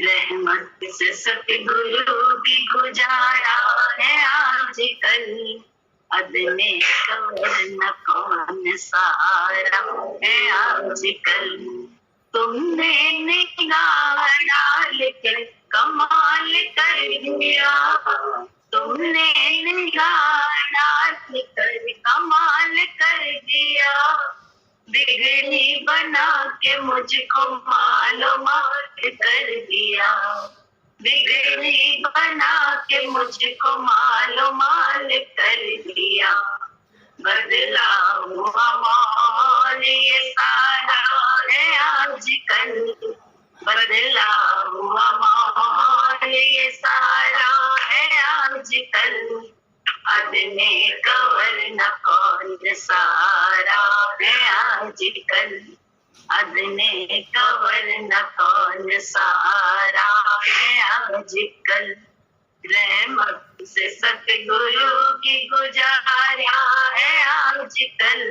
रहमत से सतगुरु की गुजारा है आजकल, अदने कवर न कौन सहारा है आजकल। तुमने निगाह डाल के कमाल कर दिया, तुमने निगाह डाल कर कमाल कर दिया। बिगड़ी बना के मुझको मालूमात कर दिया, बिगड़ी बना के मुझको मालूमात कर दिया। बदला हुआ माहौल ये सारा है आजकल, बदला हुआ माहौल ये सारा है आजकल। अदने कवर न कौन सहारा है आजकल, अदने कवर न कौन सहारा है आजकल। रहमत से सतगुरु की गुजारा है आजकल,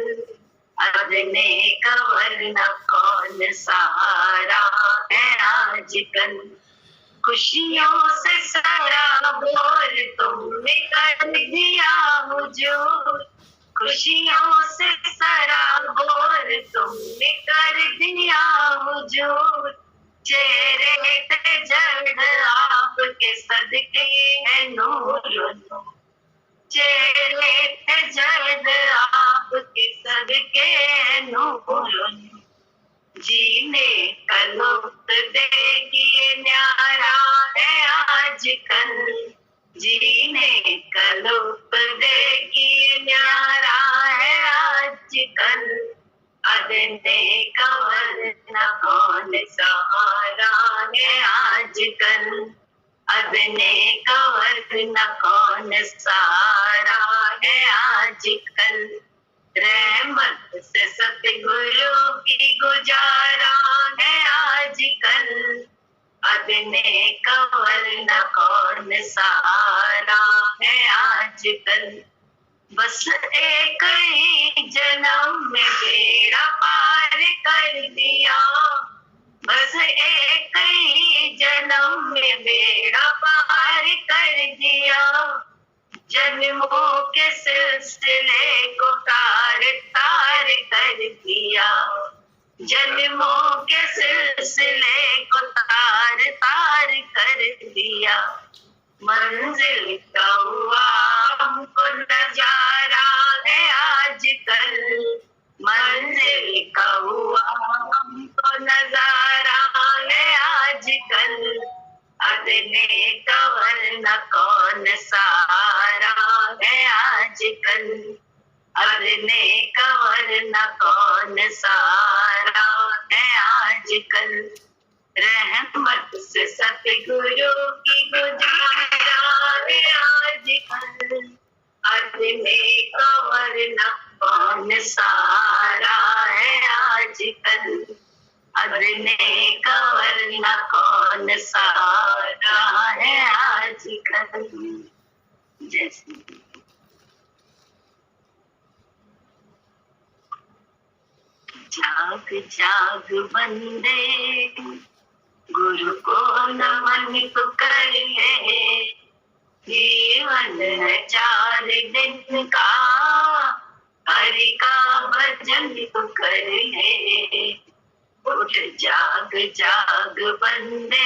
अदने कवर न कौन सहारा है आजकल। खुशियों से सराबोर तुमने कर दिया हुजूर, खुशियों से सराबोर तुमने कर दिया हुजूर। चेहरे पे जड़ आपके सदके है नूर, चेहरे पे जड़ आपके सदके है नूर। जीने का लुत्फ देखिए न्यारा है आजकल, जीने का लुत्फ देखिए न्यारा है आजकल। अदने कवर न कौन सहारा है आजकल, अदने कवर न कौन सहारा है आजकल। रहमत से सतगुरु की गुजारा है आजकल, अदने कवर न कौन सहारा है आजकल। बस एक ही जन्म में बेड़ा पार कर दिया, बस एक ही जन्म में बेड़ा पार कर दिया। जन्मों के सिलसिले को तार तार कर दिया, जन्मों के सिलसिले को तार तार कर दिया। मंजिल का हुआ हमको नजारा है आजकल, मंजिल का हुआ हमको नजारा है आजकल। अदने कवर न कौन सहारा है आजकल, अदने कवर न कौन सहारा है आजकल। रहमत से सतगुरु की गुजारा है आजकल, अदने कवर न कौन सहारा है आजकल, अदने कवर न कौन सहारा है आजकल। जैसे जाग जाग बंदे गुरु को नमन तो कर ले, जीवन है 4 दिन का, हरि का भजन तो कर ले। उठ जाग जाग बंदे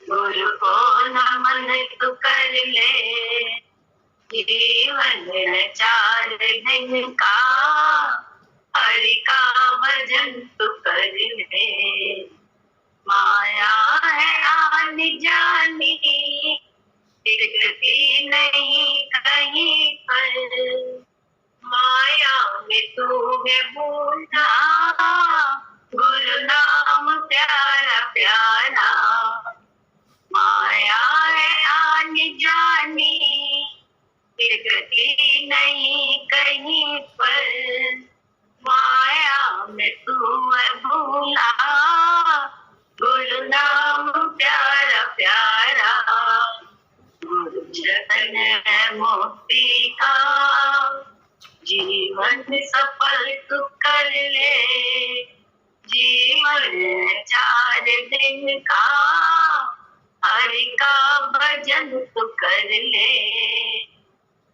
गुरु को नमन तो कर ले, जीवन है 4 दिन का, हरि का भजन तो कर ले। माया है आनी जानी टिकती नहीं कहीं पर, माया में तू है बूढ़ा गुरु नाम प्यारा प्यारा। माया है आनी जानी टिकती नहीं कहीं पर, माया में तू है भूला गुरु नाम प्यारा प्यारा। गुरु चरण है मुक्ति का, जीवन सफल तू कर ले, जीवन 4 दिन का, हरि का भजन तो कर ले,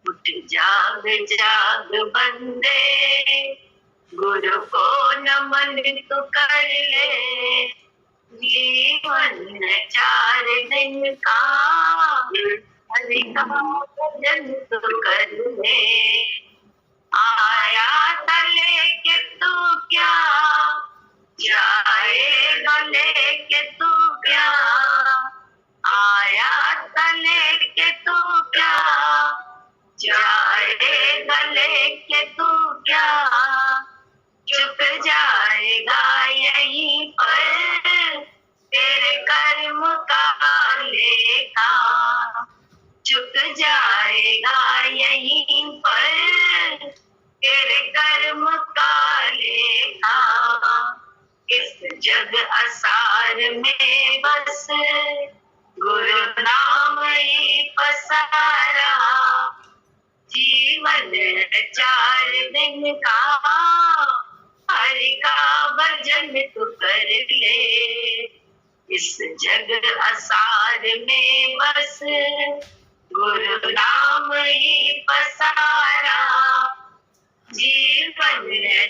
उठ जाग जाग बंदे, गुरु को नमन तो कर ले। जीवन 4 दिन का, हरि का भजन तो कर ले। आया था लेके तू क्या, जाएगा लेके तू क्या, आया था लेके तू क्या, जाएगा लेके तू क्या, चुप जाएगा यहीं पर तेरे कर्म का लेखा, चुक जाएगा यहीं पर तेरे कर्म का लेखा। इस जग असार में बस गुरु नाम ही पसारा, जीवन 4 दिन का, हरि का भजन तू कर ले। इस जग असार में बस गुरु नाम ही पसारा, जीवन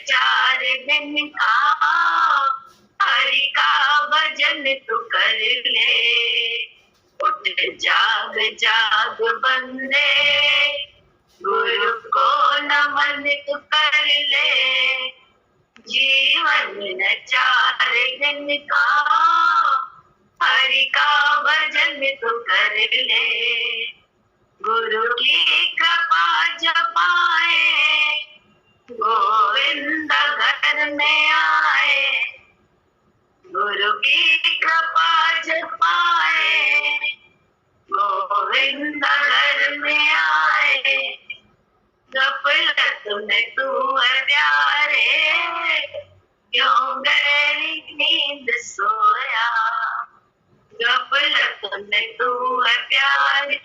4 दिन का, हरि का भजन तू कर ले। उठ जाग जाग बंदे, गुरु को नमन तू कर ले। जीवन 4 दिन का, हरि का भजन तू कर ले। गुरु की कृपा जो पाए, गोविंद घर में आए। गुरु की कृपा जो पाए, गोविंद घर में आए। गफलत में तू है प्यारे, क्यों गहरी नींद सोया। गफलत में तू है प्यारे,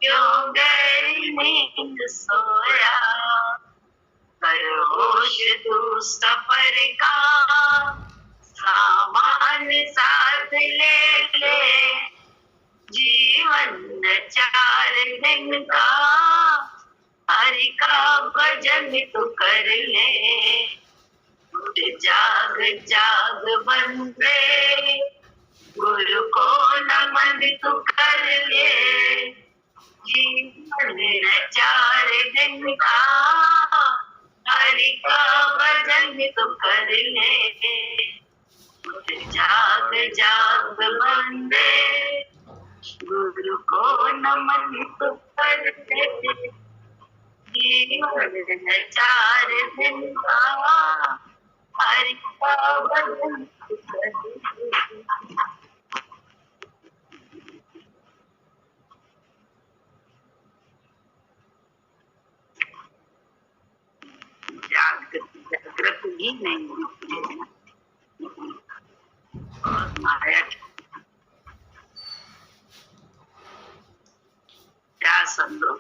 क्यों गहरी नींद सोया। खरगोश तू सफर का सामान साथ ले ले। जीवन 4 दिन का, हरि का भजन तू कर ले। उठ जाग जाग बंदे, गुरु को नमन तू कर ले। जीवन 4 दिन का, हरि का भजन तू कर ले। उठ जाग जाग बंदे, गुरु को नमन तू कर ले। जीवन 4 दिन का, हरि का भजन तू कर ले। जागृत ही नहीं होती और माया क्या समझो,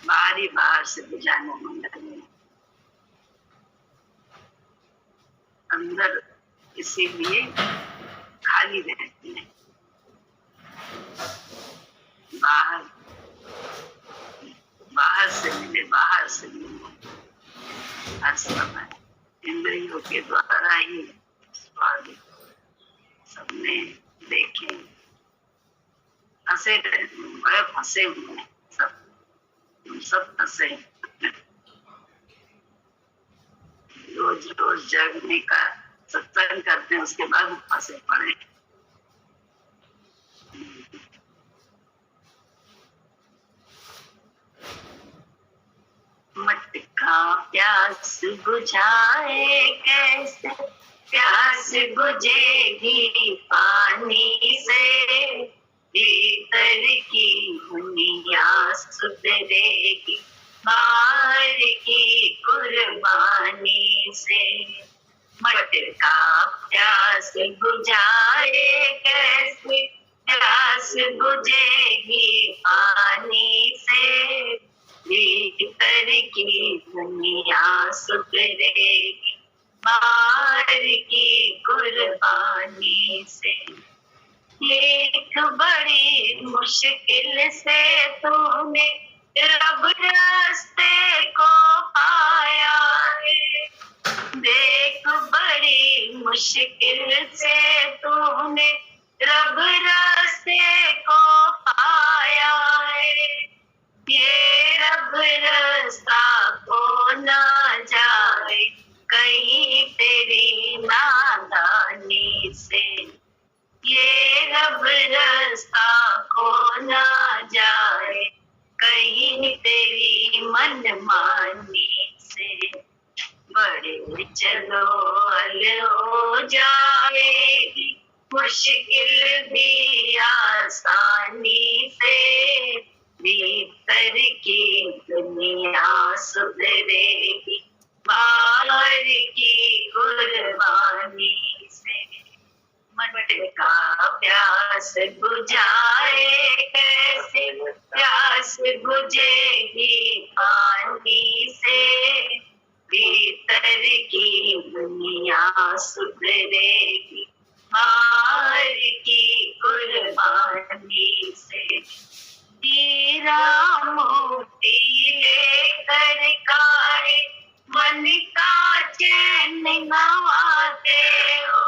बाहर से बुझाने में लगे, अंदर इसीलिए खाली रहती है। बाहर से मिले हर समय इंद्रियों के द्वारा ही स्वाद सबने देखे। फंसे बड़े फंसे हुए सब फंसे। रोज रोज जगने का सत्संग करते हैं, उसके बाद फंसे पड़े। मटका प्यास बुझाए कैसे, प्यास बुझेगी पानी से। भीतर की दुनिया सुधरेगी बाहर की कुर्बानी से। मटका प्यास बुझाए कैसे, प्यास बुझेगी पानी से। भीतर की दुनिया सुधरेगी बाहर की कुर्बानी से। एक बड़ी मुश्किल से तूने रब रास्ते को पाया है। देख बड़ी मुश्किल से तूने रब रास्ते को पाया है। ये रब रास्ता को ना जाए कहीं तेरी नादानी से। ये रब रास्ता को ना जाए कहीं तेरी मनमानी से। बड़े चलो हल हो जाएगी मुश्किल भी आसानी से। भीतर की दुनिया सुधरेगी बाहर की कुर्बानी से। मटका प्यास बुझाए कैसे प्यास बुझेगी पानी से। भीतर की दुनिया सुधरेगी बाहर की कुर्बानी से। हीरा मोती लेकर काहे मन का चैन गंवाते हो।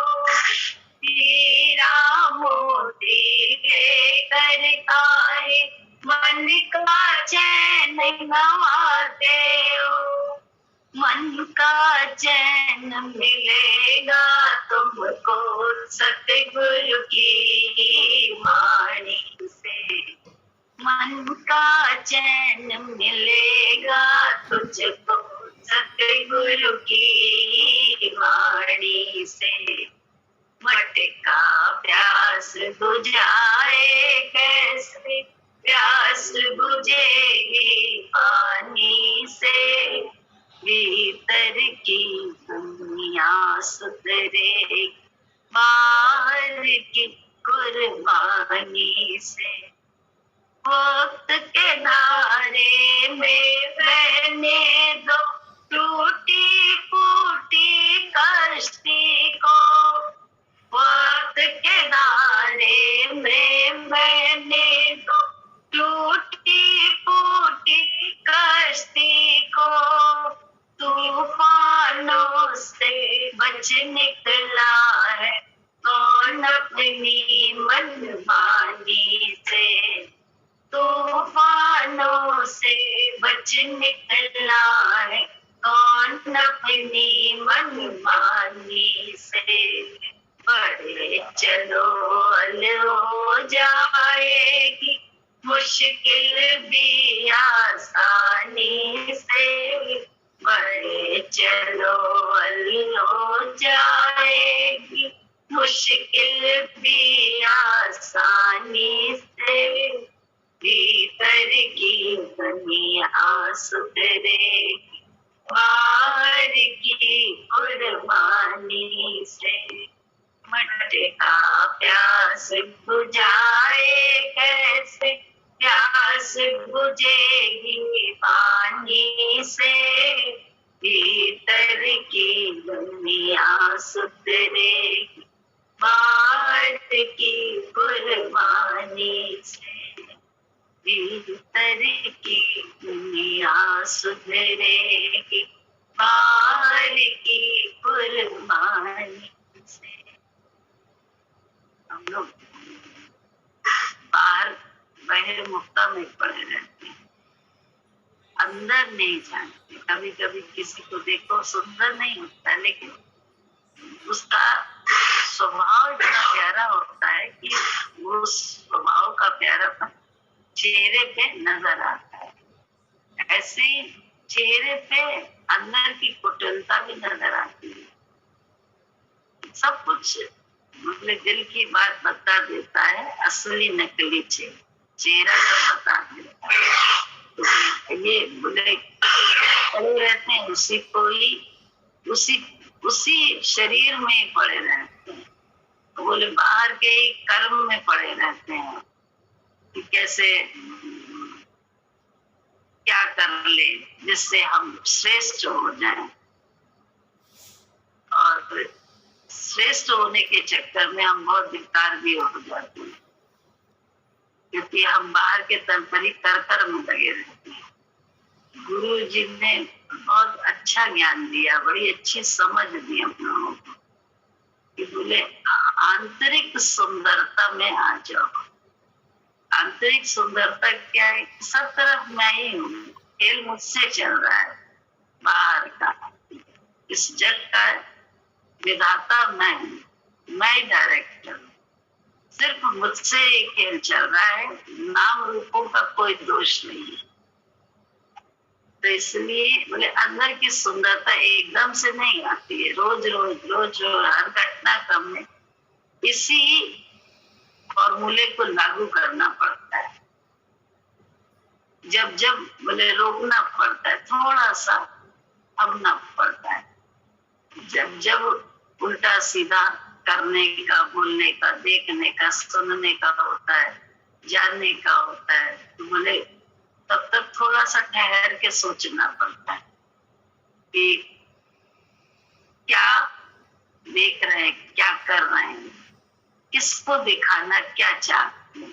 हीरा मोती लेकर काहे मन का चैन गंवाते हो। मन का चैन मिलेगा तुमको सतगुरु की वाणी से। मन का चैन मिलेगा तुझको सतगुरु की वाणी से। मटका प्यास बुझाए कैसे प्यास बुझेगी पानी से। भीतर की दुनिया सुधरेगी बाहर की कुर्बानी से। वक्त के धारे में बहने दो टूटी फूटी कश्ती को। वक्त के धारे में बहने दो टूटी फूटी कश्ती को। तूफानों से बच निकला है कौन अपनी मनमानी से। तूफानों से बच निकला है कौन अपनी मनमानी से। बड़े चलो हल हो जाएगी मुश्किल भी आसानी से। बड़े चलो हल हो जाएगी मुश्किल भी आसानी से। भीतर की दुनिया सुधरेगी बाहर की कुर्बानी से। मटका प्यास बुझाए कैसे प्यास बुझेगी पानी से। भीतर की दुनिया सुधरेगी बाहर की कुर्बानी से। भीतर की दुनिया सुधरेगी बाहर की कुर्बानी से। हम लोग बाहर बहिर्मुखता में पड़े रहते हैं, अंदर नहीं जानते। कभी कभी किसी को देखो सुंदर नहीं होता लेकिन उसका स्वभाव इतना प्यारा होता है कि वो स्वभाव का प्यारापन चेहरे पे नजर आता है। ऐसे ही चेहरे पे अंदर की कुटिलता भी नजर आती है। सब कुछ मतलब दिल की बात बता देता है, असली नकली चेहरा तो बता देता है। ये बोले पड़े रहते हैं उसी को ही उसी शरीर में ही पड़े रहते हैं। तो बोले बाहर के ही कर्म में पड़े रहते हैं कि कैसे क्या कर ले जिससे हम श्रेष्ठ हो जाएं। और श्रेष्ठ होने के चक्कर में हम बहुत बेकार भी हो जाते हैं, क्योंकि हम बाहर के तंत्री कर में लगे रहते हैं। गुरु जी ने बहुत अच्छा ज्ञान दिया, बड़ी अच्छी समझ दी हम लोगों को कि बोले आंतरिक सुंदरता में आ जाओ। आंतरिक सुंदरता क्या है? सब तरफ मैं ही हूँ, खेल मुझसे चल रहा है। बाहर का इस जग का विधाता मैं हूँ, मैं डायरेक्टर। सिर्फ मुझसे ये खेल चल रहा है, नाम रूपों का कोई दोष नहीं है। तो इसलिए बोले अंदर की सुंदरता एकदम से नहीं आती है, रोज रोज रोज रोज हर घटनाक्रम में इसी फॉर्मूले को लागू करना पड़ता है। जब जब बोले रोकना पड़ता है, थोड़ा सा थमना पड़ता है। जब जब उल्टा सीधा करने का, बोलने का, देखने का, सुनने का होता है, जानने का होता है, तो बोले तब तक थोड़ा सा ठहर के सोचना पड़ता है कि क्या देख रहे हैं, क्या कर रहे हैं, किसको दिखाना क्या चाहते हैं,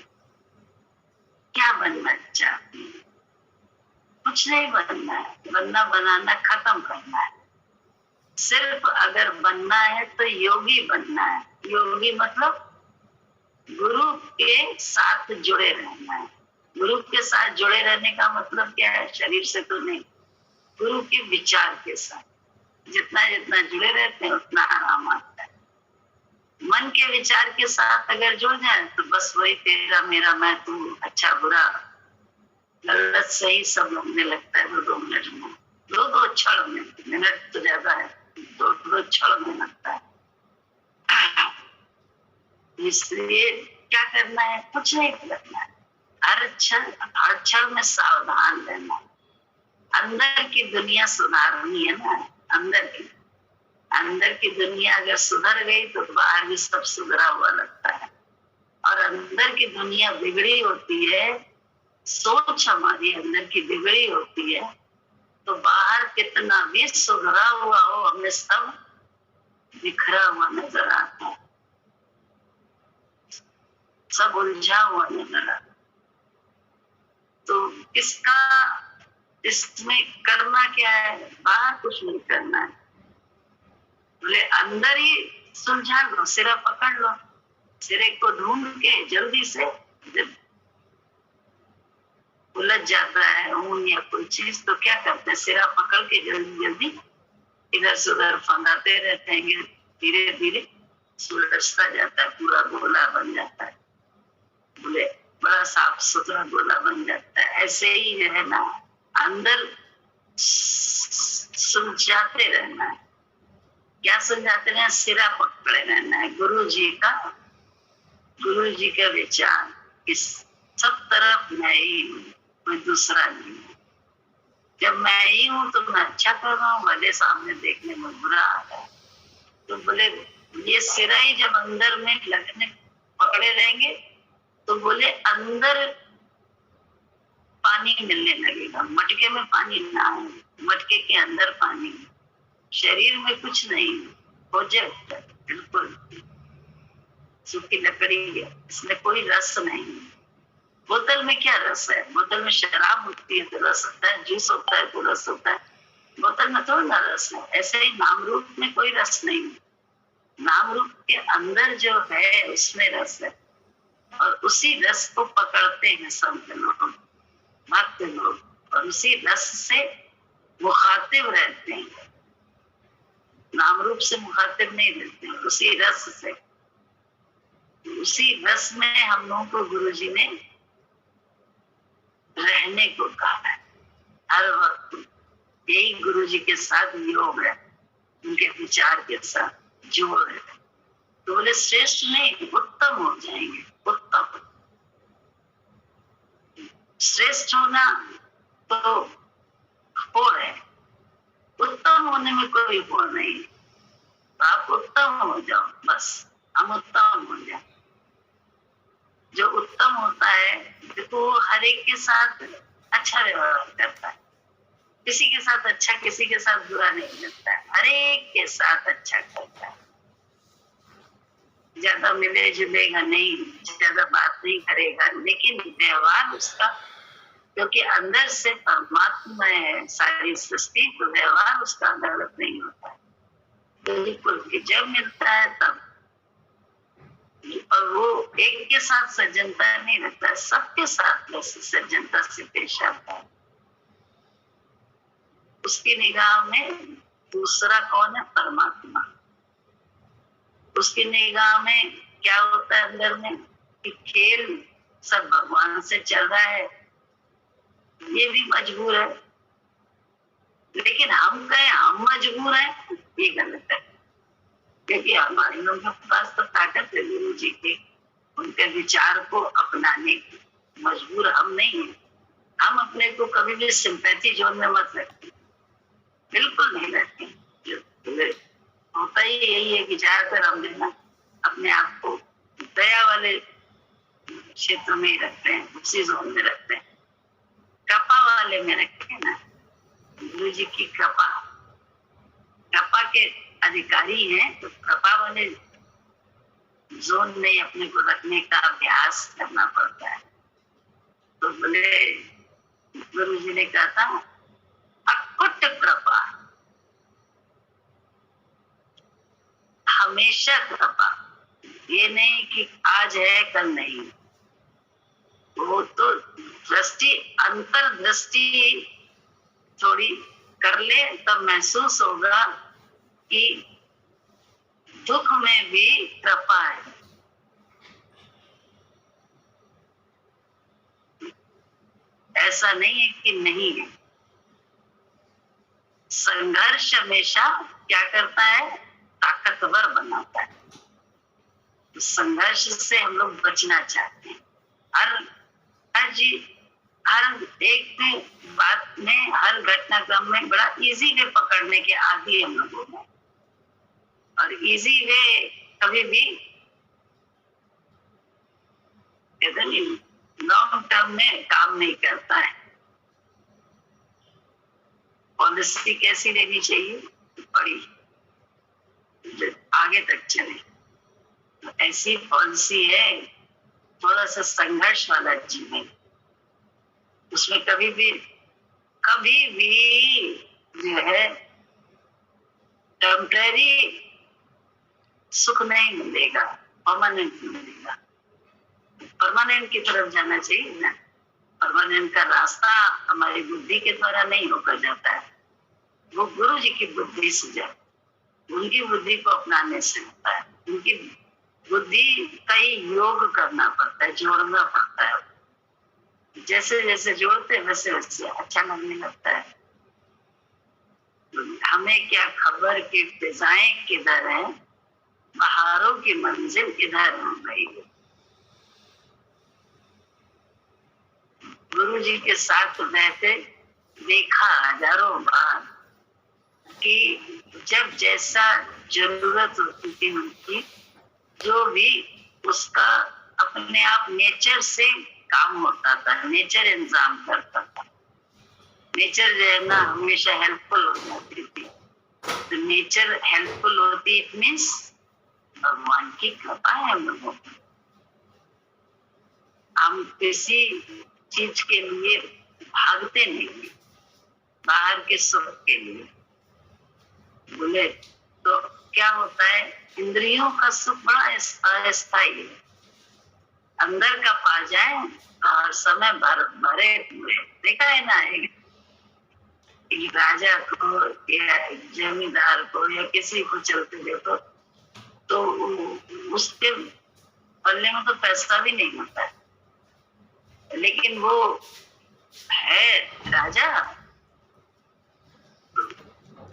क्या बनना चाहते हैं। कुछ नहीं बनना है, बनना बनाना खत्म करना है। सिर्फ अगर बनना है तो योगी बनना है। योगी मतलब गुरु के साथ जुड़े रहना है। गुरु के साथ जुड़े रहने का मतलब क्या है? शरीर से तो नहीं, गुरु के विचार के साथ जितना जितना जुड़े रहते हैं उतना आराम आता है। मन के विचार के साथ अगर जुड़ जाए तो बस वही तेरा मेरा मैं तू, अच्छा बुरा, गलत सही सब लगने लगता है। दो मिनट में, दो क्षण में, मिनट तो ज्यादा है, दो क्षण में लगता है। इसलिए क्या करना है? कुछ नहीं करना है। हर क्षण में सावधान रहना। अंदर की दुनिया सुधारनी है ना। अंदर की दुनिया अगर सुधर गई तो बाहर भी सब सुधरा हुआ लगता है। और अंदर की दुनिया बिगड़ी होती है, सोच हमारी अंदर की बिगड़ी होती है, तो बाहर कितना भी सुधरा हुआ हो, हमें सब बिखरा हुआ नजर आता है, सब उलझा हुआ नजर आता है। तो इसका इसमें करना क्या है? बाहर कुछ नहीं करना है, बोले अंदर ही सुलझा लो, सिरा पकड़ लो। सिरे को ढूंढ के जल्दी से, जब उलझ जाता है ऊन या कोई चीज तो क्या करते हैं? सिरा पकड़ के जल्दी जल्दी इधर से उधर फंदाते रहते हैं। धीरे धीरे सुलझता जाता है, पूरा गोला बन जाता है। बोले बड़ा साफ सुथरा गोला बन जाता है। ऐसे ही है ना, अंदर सुलझाते रहना है। क्या सुलझाते रहना? सिरा पकड़े रहना है गुरु जी का विचार। इस सब तरफ मैं ही हूँ, कोई दूसरा नहीं है। जब मैं ही हूँ तो मैं अच्छा कर रहा हूँ, भले सामने देखने में बुरा आ रहा है। तो बोले ये सिरा ही जब अंदर में लगने पकड़े रहेंगे तो बोले अंदर पानी मिलने लगेगा। मटके में पानी ना है, मटके के अंदर पानी। शरीर में कुछ नहीं हो जाए, बिल्कुल सूखी लकड़ी है, इसमें कोई रस नहीं। बोतल में क्या रस है? बोतल में शराब होती है तो रस होता है, जूस होता है तो रस होता है। बोतल में थोड़ा ना रस है। ऐसे ही नाम रूप में कोई रस नहीं। नाम रूप के अंदर जो है उसमें रस है, और उसी रस को पकड़ते हैं संत लोग, भक्त लोग, और उसी रस से मुखातिब रहते हैं। नाम रूप से मुखातिब नहीं रहते, उसी रस से। उसी रस में हम लोगों को गुरु जी ने रहने को कहा है। हर वक्त यही गुरु जी के साथ योग है, उनके विचार के साथ जोड़ है। तो बोले श्रेष्ठ नहीं, उत्तम हो जाएंगे। उत्तम, श्रेष्ठ होना तो हो है, उत्तम होने में कोई हो नहीं। आप उत्तम हो जाओ, बस हम उत्तम हो जाए। जो उत्तम होता है देखो, हर एक के साथ अच्छा व्यवहार करता है, किसी के साथ अच्छा, किसी के साथ बुरा नहीं करता है, हर एक के साथ अच्छा करता है। ज्यादा मिले जुलेगा नहीं, ज्यादा बात नहीं करेगा, लेकिन व्यवहार उसका, क्योंकि अंदर से परमात्मा है सारी सृष्टि, तो व्यवहार उसका गलत नहीं होता है बिल्कुल कि जब मिलता है तब। और वो एक के साथ सज्जनता नहीं रखता है, सबके साथ वैसे सज्जनता से पेश आता है। उसकी निगाह में दूसरा कौन है? परमात्मा। उसकी निगाह में क्या होता है अंदर में कि खेल सब भगवान से चल रहा है, ये भी मजबूर है, लेकिन हम कहें हम मजबूर हैं, ये गलत है। क्योंकि हमारे लोगों के पास तो ताकत है गुरु जी की, उनके विचार को अपनाने की। मजबूर हम नहीं है। हम अपने को कभी भी सिंपैथी जोन में मत रखते, बिल्कुल नहीं रखते। होता ही यही है कि ज्यादातर हम ना अपने आप को दया वाले क्षेत्र में ही रखते हैं, उसी जोन में रखते हैं, कृपा वाले में रखते ना। गुरु जी की कृपा, कृपा के अधिकारी हैं, तो कृपा वाले जोन में अपने को रखने का अभ्यास करना पड़ता है। तो बोले गुरु जी ने कहा था अकुट कृपा, हमेशा कृपा, ये नहीं कि आज है कल नहीं। वो तो दृष्टि, अंतर्दृष्टि थोड़ी कर ले तब महसूस होगा कि दुख में भी कृपा है। ऐसा नहीं है कि नहीं है। संघर्ष हमेशा क्या करता है? ताकतवर बनाता है। संघर्ष से हम लोग बचना चाहते हैं। हर एक बात में, हर घटनाक्रम में बड़ा इजी वे पकड़ने के आदि हम लोगों में, और इजी वे कभी भी लॉन्ग टर्म में काम नहीं करता है। पॉलिसी कैसी लेनी चाहिए? बड़ी जो आगे तक चले, तो ऐसी पॉलिसी है। थोड़ा सा संघर्ष वाला जीवन, उसमें कभी भी जो है टेम्परेरी सुख नहीं मिलेगा, परमानेंट मिलेगा। परमानेंट की तरफ जाना चाहिए ना। परमानेंट का रास्ता हमारी बुद्धि के द्वारा नहीं होकर जाता है, वो गुरु जी की बुद्धि से जाता है, उनकी बुद्धि को अपनाने से होता है। उनकी बुद्धि का ही योग करना पड़ता है, जोड़ना पड़ता है। जैसे जैसे जोड़ते वैसे वैसे अच्छा लगने लगता है। हमें क्या खबर कि फिजाएं किधर हैं, बहारों की मंजिल किधर हो गई। गुरु जी के साथ रहते देखा हजारों बार कि जब जैसा जरूरत होती थी उनकी, जो भी उसका अपने आप नेचर से काम होता था, नेचर इंतजाम करता था। नेचर जो है ना हमेशा हेल्पफुल हो जाती थी। तो नेचर हेल्पफुल होती, इट मीन्स भगवान की कृपा है हम लोगों की। हम किसी चीज के लिए भागते नहीं, बाहर के सुख के लिए। बोले तो क्या होता है? इंद्रियों का सुख बड़ा अस्थायी है। अंदर का पा जाए और समय भरे हुए। देखा है ना, एक राजा को या जमींदार को या किसी को चलते देखो तो उसके पल्ले में तो पैसा भी नहीं होता है, लेकिन वो है राजा।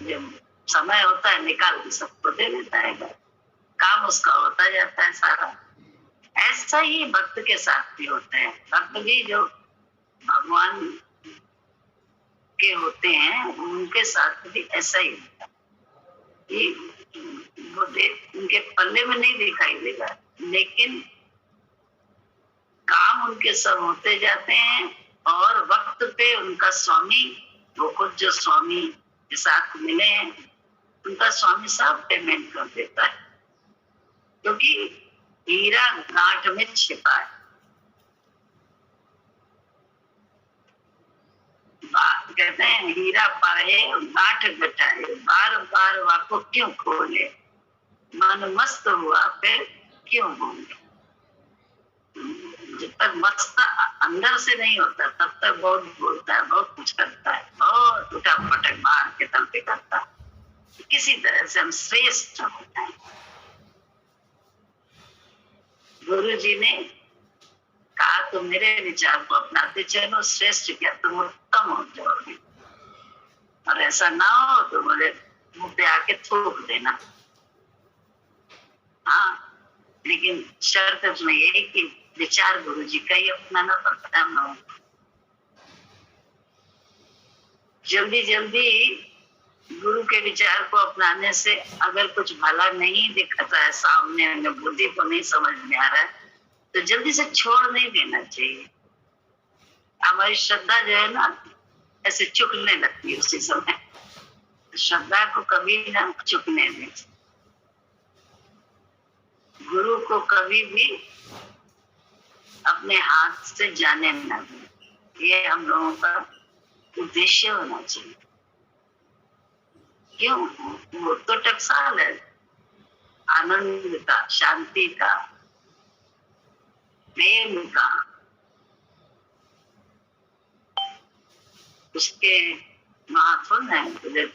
जब समय होता है निकाल के सबको दे देता है, काम उसका होता जाता है सारा। ऐसा ही भक्त के साथ भी होता है। भक्त भी जो भगवान के होते हैं उनके साथ भी ऐसा ही होता है। वो उनके पल्ले में नहीं दिखाई देगा, लेकिन काम उनके सब होते जाते हैं, और वक्त पे उनका स्वामी, वो खुद जो स्वामी के साथ मिले हैं, उनका स्वामी सब पेमेंट कर देता है। क्योंकि हीरा गांठ में छिपा है। कहते हैं हीरा पाए गांठ गटाए, बार बार वाको क्यों खोले, मन मस्त हुआ फिर क्यों बोले। जब तक मस्त अंदर से नहीं होता तब तक बहुत बोलता है, बहुत कुछ करता है, बहुत उठा पटक मार के तल पे करता है। किसी तरह से हम श्रेष्ठ होते हैं। गुरु जी ने कहा तो मेरे विचार को अपनाते चलो, श्रेष्ठ क्या तुम उत्तम हो जाओगे, और ऐसा ना हो तो बोले मुंह पे आके थूक देना। हाँ, लेकिन शर्त में ये कि विचार गुरु जी का ही अपनाना पड़ता है हम लोगों को। जल्दी जल्दी गुरु के विचार को अपनाने से अगर कुछ भला नहीं दिखता है सामने, हमें बुद्धि को नहीं समझ में आ रहा है, तो जल्दी से छोड़ नहीं देना चाहिए। हमारी श्रद्धा जो है ना ऐसे चुकने लगती है उसी समय। श्रद्धा को कभी ना चुकने दें, गुरु को कभी भी अपने हाथ से जाने न दें। ये हम लोगों का उद्देश्य होना चाहिए। क्यों? वो तो टकसाल है आनंद का, शांति का, प्रेम का। उसके महात्म है,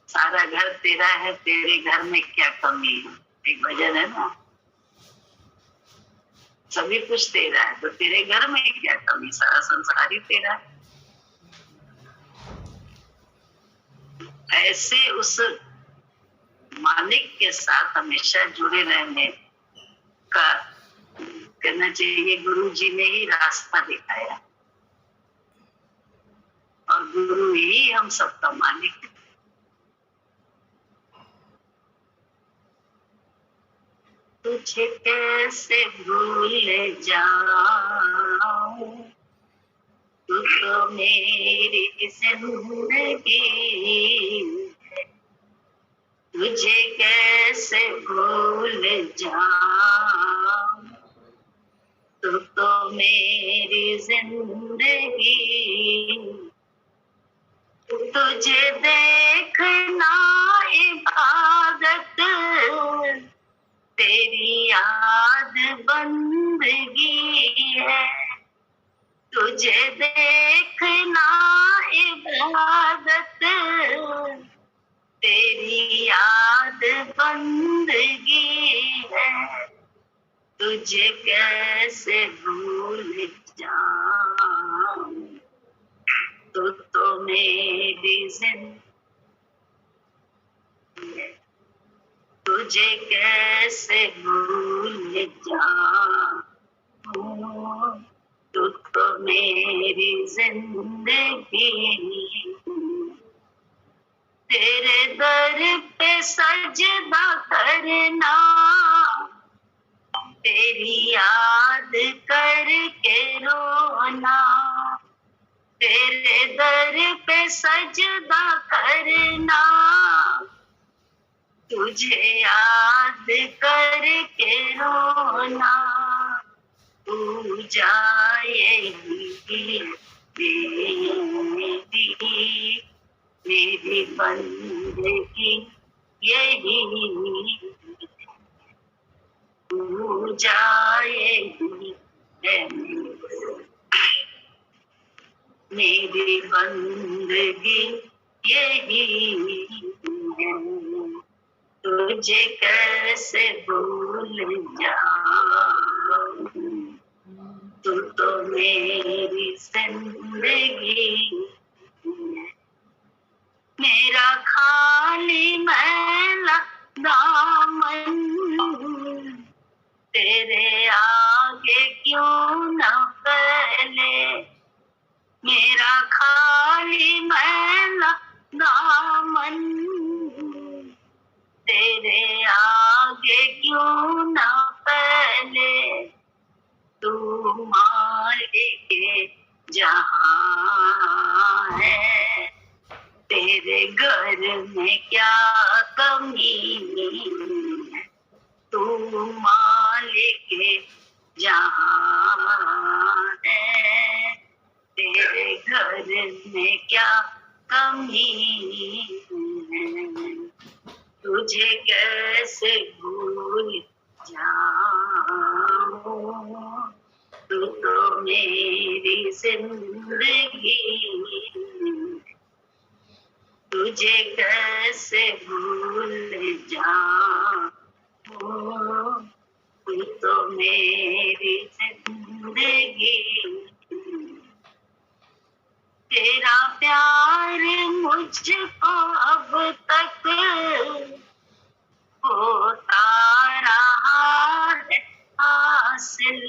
सारा घर तेरा है, तेरे घर में क्या कमी है। एक भजन है ना, सभी कुछ तेरा है तो तेरे घर में क्या कमी, सारा संसार ही तेरा है। ऐसे उस मालिक के साथ हमेशा जुड़े रहने का करना चाहिए। गुरु जी ने ही रास्ता दिखाया और गुरु ही हम सबका मालिक है। तुझे कैसे भूल जाऊं, तू तो मेरी जिंदगी, तुझे कैसे भूल जाऊं, तू तो मेरी जिंदगी। तुझे देखना इबादत, तेरी याद बंदगी है। तुझे देखना इबादत, तेरी याद बंदगी है। तुझे कैसे भूल जाऊं, तू तो मेरी जिंदगी है। तुझे कैसे भूल जाऊं, तू तो मेरी जिंदगी। तेरे दर पे सजदा करना, तेरी याद करके रोना। तेरे दर पे सजदा करना, तुझे याद करके रोना। तू जाएगी मेरी बंदगी यही, तू जाएगी मेरी बंदगी यही है। तुझे कैसे भूल जाऊं, तू तो मेरी जिंदगी। मेरा खाली मैला दामन, तेरे आगे क्यों न फैले। मेरा खाली मैला दामन, तेरे आगे क्यों न फैले। तू मालिके जहां है, तेरे घर में क्या कमी है। तू मालिक जहाँ है, तेरे घर में क्या कमी है, तुझे कैसे भूल जाऊं, तू तो मेरी जिंदगी, तुझे कैसे भूल जाऊं, तू तो मेरी जिंदगी। तेरा प्यार मुझको अब तक होता रहा है हासिल,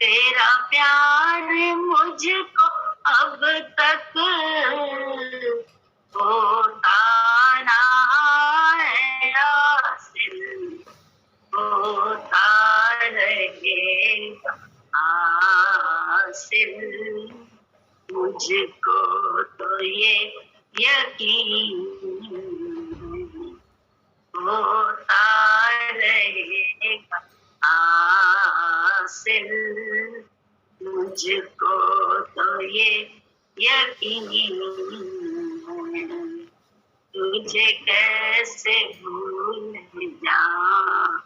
तेरा प्यार मुझको अब तक होता रहा है हासिल, होता रहेगा हासिल, मुझको तो ये यकीन होता रहेगा हासिल, मुझको तो ये यकीन है, तुझे कैसे भूल जाऊं,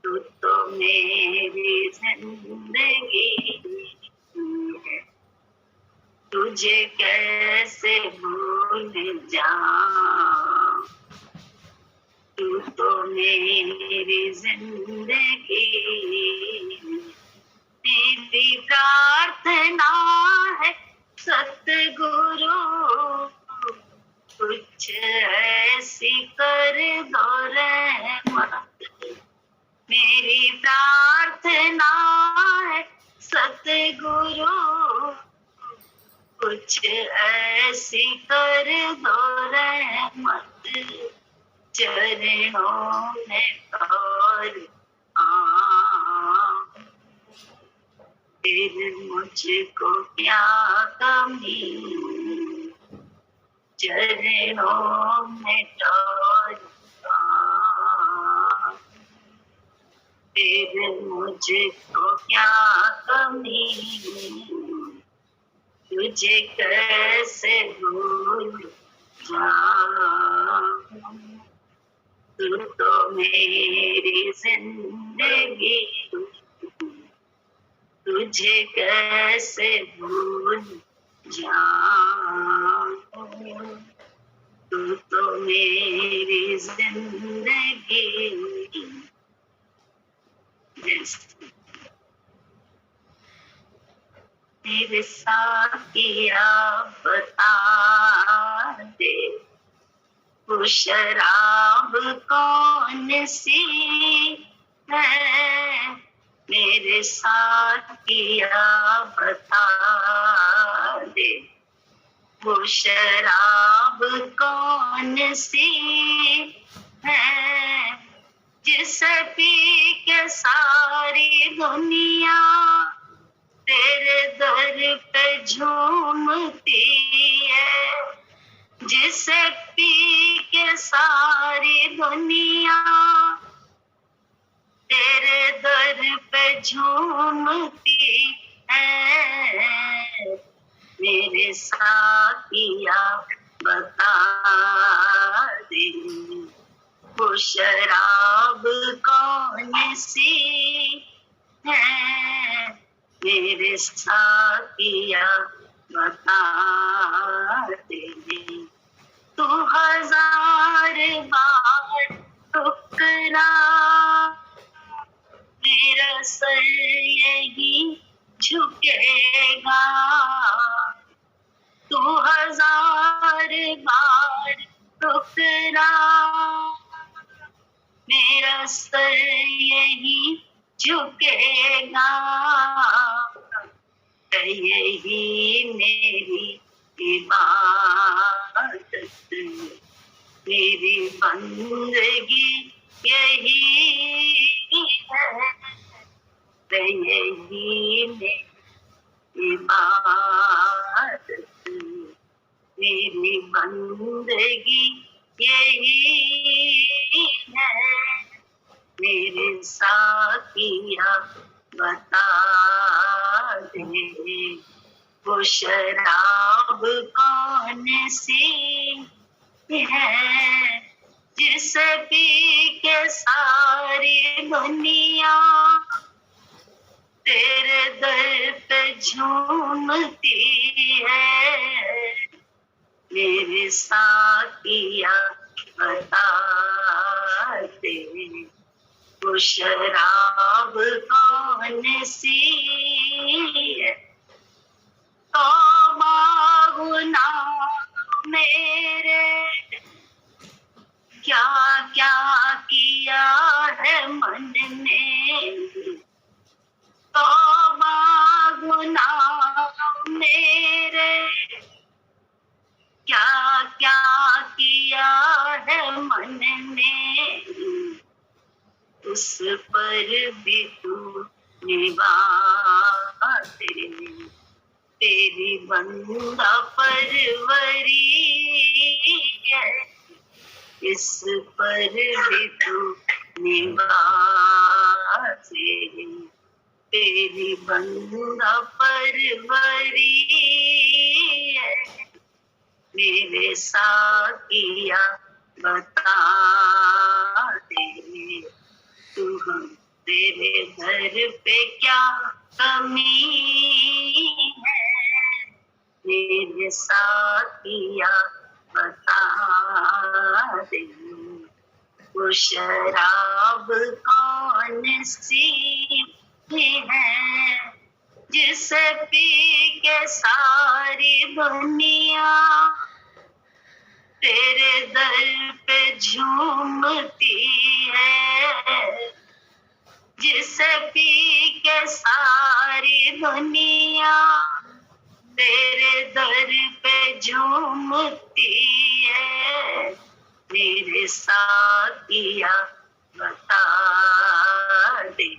तू तो मेरी जिंदगी है, तुझे कैसे भूल जाऊं, तू तो मेरी जिंदगी। मेरी प्रार्थना है सतगुरु, कुछ ऐसी कर दो रहमत, मेरी प्रार्थना है सतगुरु, कुछ ऐसी कर दो रहमत, चरणों में और फिर मुझको क्या कमी, चरणों में और फिर मुझको क्या कमी, तुझे कैसे भूल जाऊं, तू तो मेरी जिंदगी, तुझे कैसे भूल जाऊं, तू तो मेरी जिंदगी। मेरे साकिया बता दे, वो शराब कौन सी है, मेरे साकिया बता दे, वो शराब कौन सी है, जिसे पी के सारी दुनिया तेरे दर पे झूमती है, जिसे पी के सारी दुनिया तेरे दर पे झूमती है, मेरे साकिया बता दे, वो शराब कौन सी है, मेरे साकिया बता दे, तू हजार बार ठुकरा, मेरा सर यही झुकेगा, तू हजार बार ठुकरा, मेरा सर यही झुकेगा, यही मेरी इबादत, मेरी बंदगी यही है, यही मेरी इबादत, मेरी बंदगी यही है, मेरे साकिया बता दे, वो शराब कौन सी है जिसे पी के सारी दुनिया तेरे दर पे झूमती है। मेरे साकिया बता दे, वो शराब कौन सी है। तौबा गुनाह मेरे क्या क्या किया है मन ने, तौबा गुनाह मेरे क्या क्या किया है मन ने, उस पर भी तू निभाते, तेरी बंदा परवरी है, इस पर भी तू निभाते, तेरी बंदा परवरी है। मेरे साकिया बता दे, तू तेरे घर पे क्या कमी है। मेरे साकिया बता दे, वो शराब कौन सी है जिसे पी के सारी दुनिया तेरे दर पे झूमती है, जिसे पी के सारी दुनिया तेरे दर पे झूमती है। मेरे साकिया बता दे,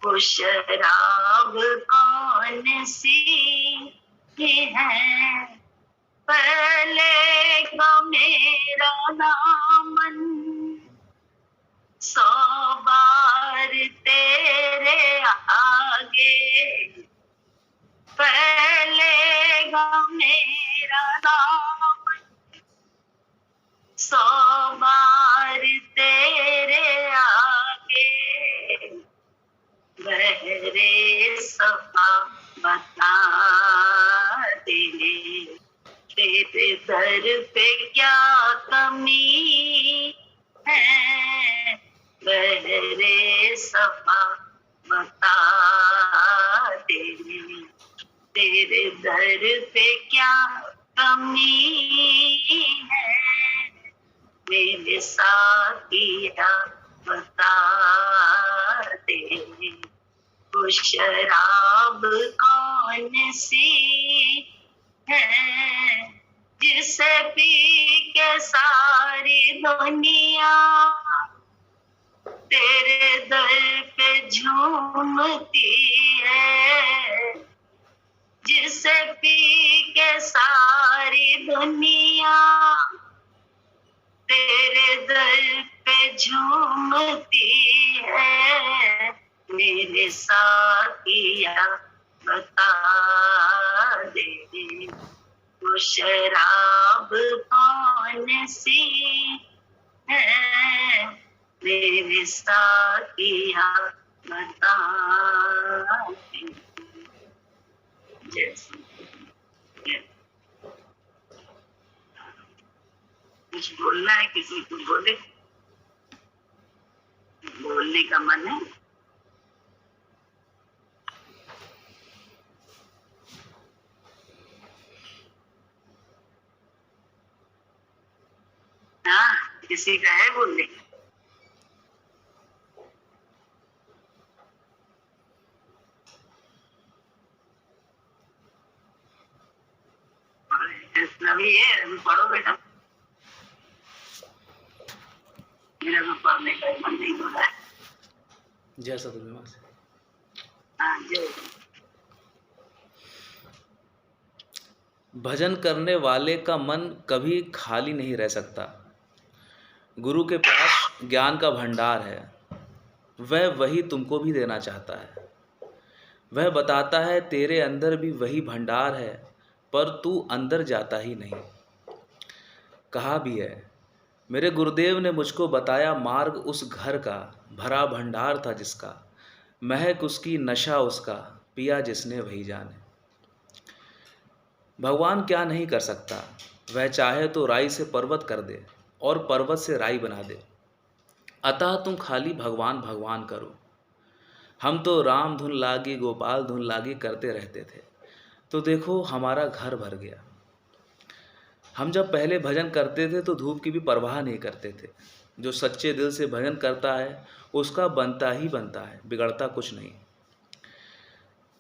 वो शराब कौन सी है। पहले का मेरा दामन 100 बार तेरे आगे, फैलेगा मेरा दामन 100 बार तेरे आगे। बहरे सफा बता दे, तेरे दर पे क्या कमी है। बहरे सफा बता दे, तेरे दर पे क्या कमी है। मेरे साकिया बता दे, वो शराब कौन सी है जिसे पी के सारी दुनिया तेरे दर पे झूमती है, जिसे पी के सारी दुनिया तेरे दर पे झूमती है। मेरे साकिया बता दे, वो शराब कौन सी है। मेरे साकिया बता दे। कुछ बोलना है, किसी को बोले, बोलने का मन है। हाँ, किसी का है बोलने। अभी है, अभी पढ़ो बेटा। मेरा तो पढ़ने का मन नहीं हो रहा है। जय सतगुरु माँ से। हाँ, जय। भजन करने वाले का मन कभी खाली नहीं रह सकता। गुरु के पास ज्ञान का भंडार है। वह वही तुमको भी देना चाहता है। वह बताता है तेरे अंदर भी वही भंडार है, पर तू अंदर जाता ही नहीं। कहा भी है, मेरे गुरुदेव ने मुझको बताया मार्ग उस घर का, भरा भंडार था जिसका, महक उसकी नशा उसका, पिया जिसने वही जाने। भगवान क्या नहीं कर सकता, वह चाहे तो राई से पर्वत कर दे और पर्वत से राई बना दे। अतः तुम खाली भगवान भगवान करो। हम तो राम धुन लागी गोपाल धुन लागी करते रहते थे, तो देखो हमारा घर भर गया। हम जब पहले भजन करते थे तो धूप की भी परवाह नहीं करते थे। जो सच्चे दिल से भजन करता है उसका बनता ही बनता है, बिगड़ता कुछ नहीं।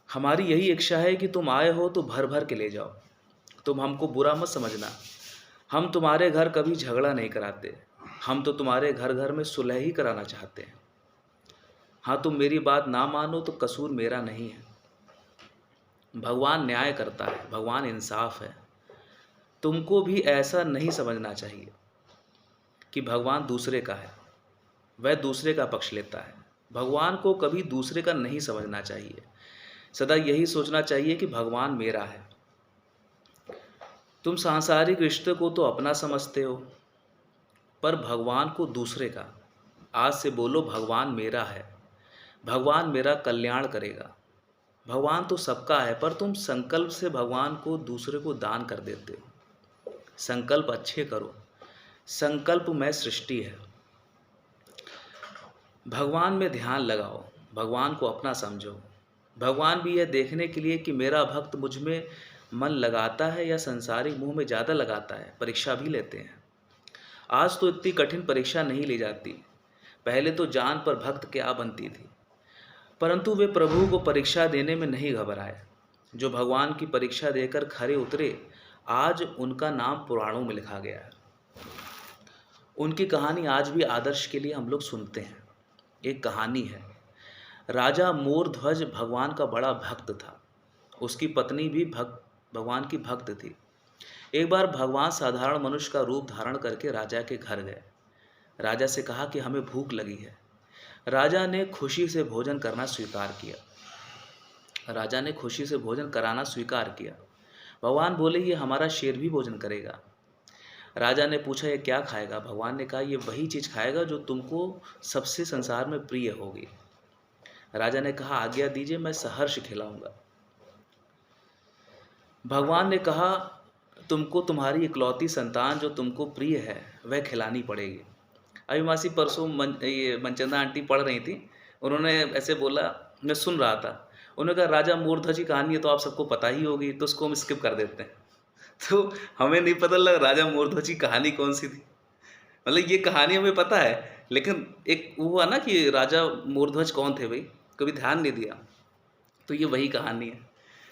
हमारी यही इच्छा है कि तुम आए हो तो भर भर के ले जाओ। तुम हमको बुरा मत समझना, हम तुम्हारे घर कभी झगड़ा नहीं कराते। हम तो तुम्हारे घर घर में सुलह ही कराना चाहते हैं। हाँ, तुम मेरी बात ना मानो तो कसूर मेरा नहीं है। भगवान न्याय करता है, भगवान इंसाफ है। तुमको भी ऐसा नहीं समझना चाहिए कि भगवान दूसरे का है, वह दूसरे का पक्ष लेता है। भगवान को कभी दूसरे का नहीं समझना चाहिए। सदा यही सोचना चाहिए कि भगवान मेरा है। तुम सांसारिक रिश्ते को तो अपना समझते हो, पर भगवान को दूसरे का। आज से बोलो भगवान मेरा है, भगवान मेरा कल्याण करेगा। भगवान तो सबका है, पर तुम संकल्प से भगवान को दूसरे को दान कर देते हो। संकल्प अच्छे करो, संकल्प में सृष्टि है। भगवान में ध्यान लगाओ, भगवान को अपना समझो। भगवान भी यह देखने के लिए कि मेरा भक्त मुझ में मन लगाता है या संसारिक मुंह में ज़्यादा लगाता है, परीक्षा भी लेते हैं। आज तो इतनी कठिन परीक्षा नहीं ली जाती। पहले तो जान पर भक्त क्या बनती थी, परंतु वे प्रभु को परीक्षा देने में नहीं घबराए। जो भगवान की परीक्षा देकर खरे उतरे, आज उनका नाम पुराणों में लिखा गया है। उनकी कहानी आज भी आदर्श के लिए हम लोग सुनते हैं। एक कहानी है, राजा मोरध्वज भगवान का बड़ा भक्त था। उसकी पत्नी भी भगवान की भक्त थी। एक बार भगवान साधारण मनुष्य का रूप धारण करके राजा के घर गए। राजा से कहा कि हमें भूख लगी है। राजा ने खुशी से भोजन करना स्वीकार किया। राजा ने खुशी से भोजन कराना स्वीकार किया। भगवान बोले ये हमारा शेर भी भोजन करेगा। राजा ने पूछा ये क्या खाएगा? भगवान ने कहा ये वही चीज़ खाएगा जो तुमको सबसे संसार में प्रिय होगी। राजा ने कहा आज्ञा दीजिए, मैं सहर्ष खिलाऊंगा। भगवान ने कहा तुमको तुम्हारी इकलौती संतान जो तुमको प्रिय है वह खिलानी पड़ेगी। अभी मासी परसों ये मनचंदा आंटी पढ़ रही थी, उन्होंने ऐसे बोला, मैं सुन रहा था। उन्होंने कहा राजा मूर्धज की कहानी है तो आप सबको पता ही होगी, तो उसको हम स्किप कर देते हैं। तो हमें नहीं पता लगा राजा मूर्धज की कहानी कौन सी थी। मतलब ये कहानी हमें पता है, लेकिन एक वो हुआ ना कि राजा मूर्धज कौन थे भाई, कभी ध्यान नहीं दिया। तो ये वही कहानी है।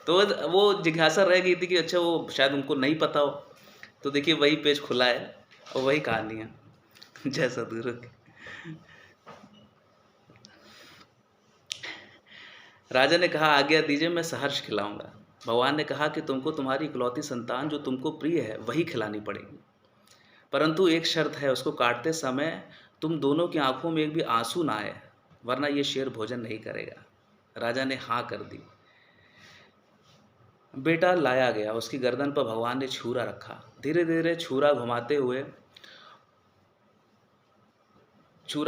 तो वो जिज्ञासा रह गई थी कि अच्छा वो शायद उनको नहीं पता हो। तो देखिए वही पेज खुला है और वही कहानी है। जय सद्गुरु। राजा ने कहा आज्ञा दीजिए, मैं सहर्ष खिलाऊंगा। भगवान ने कहा कि तुमको तुम्हारी इकलौती संतान जो तुमको प्रिय है वही खिलानी पड़ेगी, परंतु एक शर्त है, उसको काटते समय तुम दोनों की आंखों में एक भी आंसू ना आए, वरना ये शेर भोजन नहीं करेगा। राजा ने हाँ कर दी। बेटा लाया गया, उसकी गर्दन पर भगवान ने छुरा रखा। धीरे धीरे छुरा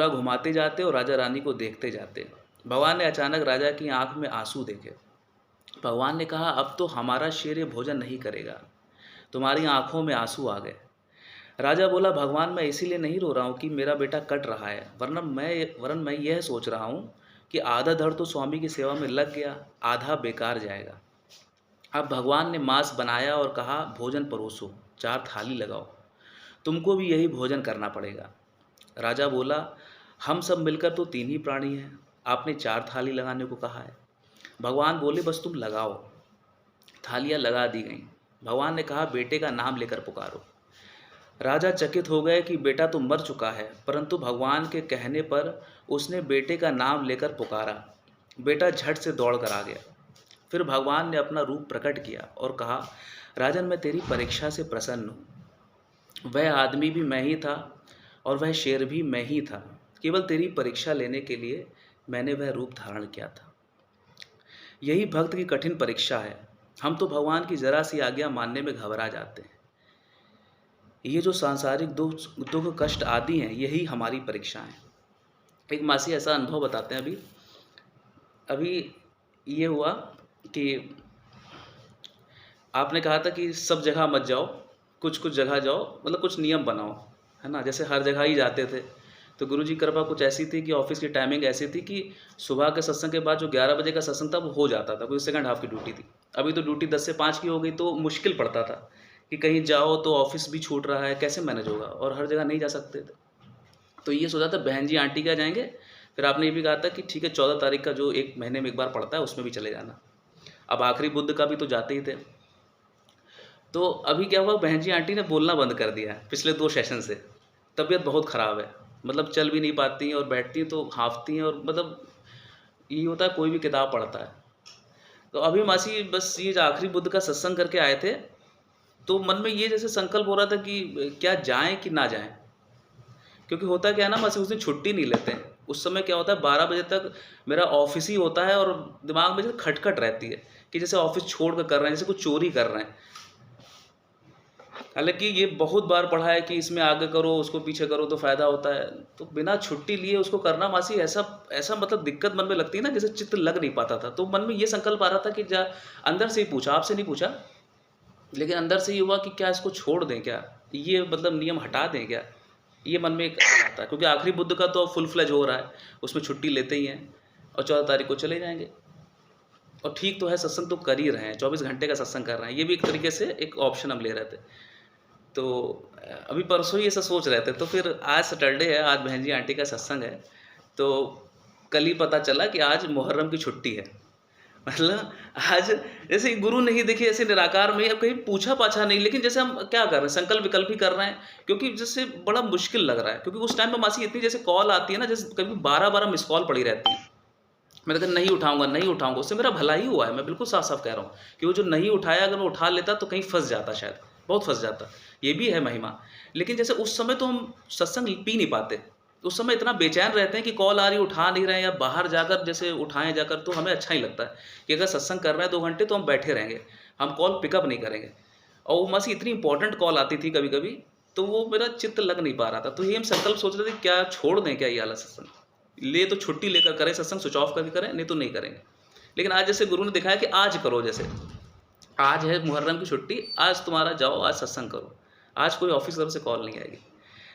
घुमाते जाते और राजा रानी को देखते जाते। भगवान ने अचानक राजा की आंख में आंसू देखे। भगवान ने कहा अब तो हमारा शेर ये भोजन नहीं करेगा, तुम्हारी आंखों में आंसू आ गए। राजा बोला भगवान मैं इसीलिए नहीं रो रहा हूँ कि मेरा बेटा कट रहा है, वरन मैं यह सोच रहा हूँ कि आधा धड़ तो स्वामी की सेवा में लग गया, आधा बेकार जाएगा। अब भगवान ने मांस बनाया और कहा भोजन परोसो, 4 थाली लगाओ, तुमको भी यही भोजन करना पड़ेगा। राजा बोला हम सब मिलकर तो 3 ही प्राणी हैं, आपने 4 थाली लगाने को कहा है। भगवान बोले बस तुम लगाओ। थालियाँ लगा दी गईं। भगवान ने कहा बेटे का नाम लेकर पुकारो। राजा चकित हो गए कि बेटा तो मर चुका है, परंतु भगवान के कहने पर उसने बेटे का नाम लेकर पुकारा। बेटा झट से दौड़ कर आ गया। फिर भगवान ने अपना रूप प्रकट किया और कहा राजन मैं तेरी परीक्षा से प्रसन्न हूँ। वह आदमी भी मैं ही था और वह शेर भी मैं ही था, केवल तेरी परीक्षा लेने के लिए मैंने वह रूप धारण किया था। यही भक्त की कठिन परीक्षा है। हम तो भगवान की जरा सी आज्ञा मानने में घबरा जाते हैं। ये जो सांसारिक दुख दुख कष्ट आदि हैं, यही हमारी परीक्षा है। एक मासी ऐसा अनुभव बताते हैं। अभी अभी ये हुआ कि आपने कहा था कि सब जगह मत जाओ, कुछ कुछ जगह जाओ, मतलब कुछ नियम बनाओ, है ना। जैसे हर जगह ही जाते थे, तो गुरु जी की कृपा कुछ ऐसी थी कि ऑफिस की टाइमिंग ऐसी थी कि सुबह के सत्संग के बाद जो 11 बजे का सत्संग था वो हो जाता था, क्योंकि सेकंड हाफ की ड्यूटी थी। अभी तो ड्यूटी 10 से 5 की हो गई, तो मुश्किल पड़ता था कि कहीं जाओ तो ऑफिस भी छूट रहा है, कैसे मैनेज होगा, और हर जगह नहीं जा सकते थे। तो ये सोचा था बहन जी आंटी क्या जाएंगे। फिर आपने ये भी कहा था कि ठीक है 14 तारीख का जो एक महीने में एक बार पड़ता है उसमें भी चले जाना। अब आखिरी बुध का भी तो जाते ही थे। तो अभी क्या हुआ, बहन जी आंटी ने बोलना बंद कर दिया है पिछले 2 सेशन से। तबीयत बहुत ख़राब है, मतलब चल भी नहीं पाती हैं, और बैठती हैं तो हाँफती हैं, और मतलब ये होता है कोई भी किताब पढ़ता है। तो अभी मासी बस ये जो आखिरी बुध का सत्संग करके आए थे, तो मन में ये जैसे संकल्प हो रहा था कि क्या जाएं कि ना जाएं। क्योंकि होता क्या है ना मासी, उस दिन छुट्टी नहीं लेते हैं। उस समय क्या होता है 12 बजे तक मेरा ऑफिस ही होता है, और दिमाग में जैसे खटखट रहती है कि जैसे ऑफिस छोड़ कर रहे हैं, जैसे कुछ चोरी कर रहे हैं। हालांकि ये बहुत बार पढ़ा है कि इसमें आगे करो उसको पीछे करो तो फ़ायदा होता है, तो बिना छुट्टी लिए उसको करना मासी ऐसा ऐसा मतलब दिक्कत मन में लगती है ना, जैसे चित्त लग नहीं पाता था। तो मन में ये संकल्प आ रहा था कि जा अंदर से ही पूछा, आपसे नहीं पूछा, लेकिन अंदर से ये हुआ कि क्या इसको छोड़ दें, क्या ये मतलब नियम हटा दें क्या। ये मन में एक आ रहा था, क्योंकि आखिरी बुध का तो फुल फ्लेज हो रहा है, उसमें छुट्टी लेते ही हैं, और 14 तारीख को चले जाएंगे। और ठीक तो है, सत्संग तो कर ही रहे हैं, 24 घंटे का सत्संग कर रहे हैं, ये भी एक तरीके से एक ऑप्शन हम ले रहे थे। तो अभी परसों ही ऐसा सोच रहे थे, तो फिर आज सैटरडे है, आज बहन जी आंटी का सत्संग है, तो कल ही पता चला कि आज मुहर्रम की छुट्टी है। मतलब आज जैसे गुरु नहीं देखिए, ऐसे निराकार में अब कहीं पूछा पाछा नहीं, लेकिन जैसे हम क्या कर रहे हैं, संकल्प विकल्प ही कर रहे हैं, क्योंकि जैसे बड़ा मुश्किल लग रहा है। क्योंकि उस टाइम पर मासी इतनी जैसे कॉल आती है ना, जैसे कभी 12-12 मिस कॉल पड़ी रहती है। मैंने कहा नहीं उठाऊंगा नहीं उठाऊंगा, उससे मेरा भला ही हुआ है, मैं बिल्कुल साफ साफ कह रहा हूँ कि वो जो नहीं उठाया, अगर मैं उठा लेता तो कहीं फंस जाता, शायद बहुत फंस जाता। ये भी है महिमा। लेकिन जैसे उस समय तो हम सत्संग पी नहीं पाते, उस समय इतना बेचैन रहते हैं कि कॉल आ रही उठा नहीं रहे हैं, या बाहर जाकर जैसे उठाएं जाकर, तो हमें अच्छा ही लगता है कि अगर सत्संग कर रहे हैं 2 घंटे तो हम बैठे रहेंगे, हम कॉल पिकअप नहीं करेंगे। और वो मासी इतनी इंपॉर्टेंट कॉल आती थी कभी कभी, तो वो मेरा चित्त लग नहीं पा रहा था। तो ये हम संकल्प सोच रहे थे क्या छोड़ दें क्या ये वाला सत्संग, ले तो छुट्टी लेकर करें सत्संग, स्विच ऑफ करके करें, नहीं तो नहीं करेंगे। लेकिन आज जैसे गुरु ने दिखाया कि आज करो, जैसे आज है मुहर्रम की छुट्टी, आज तुम्हारा जाओ, आज सत्संग करो, आज कोई ऑफिस तरफ से कॉल नहीं आएगी।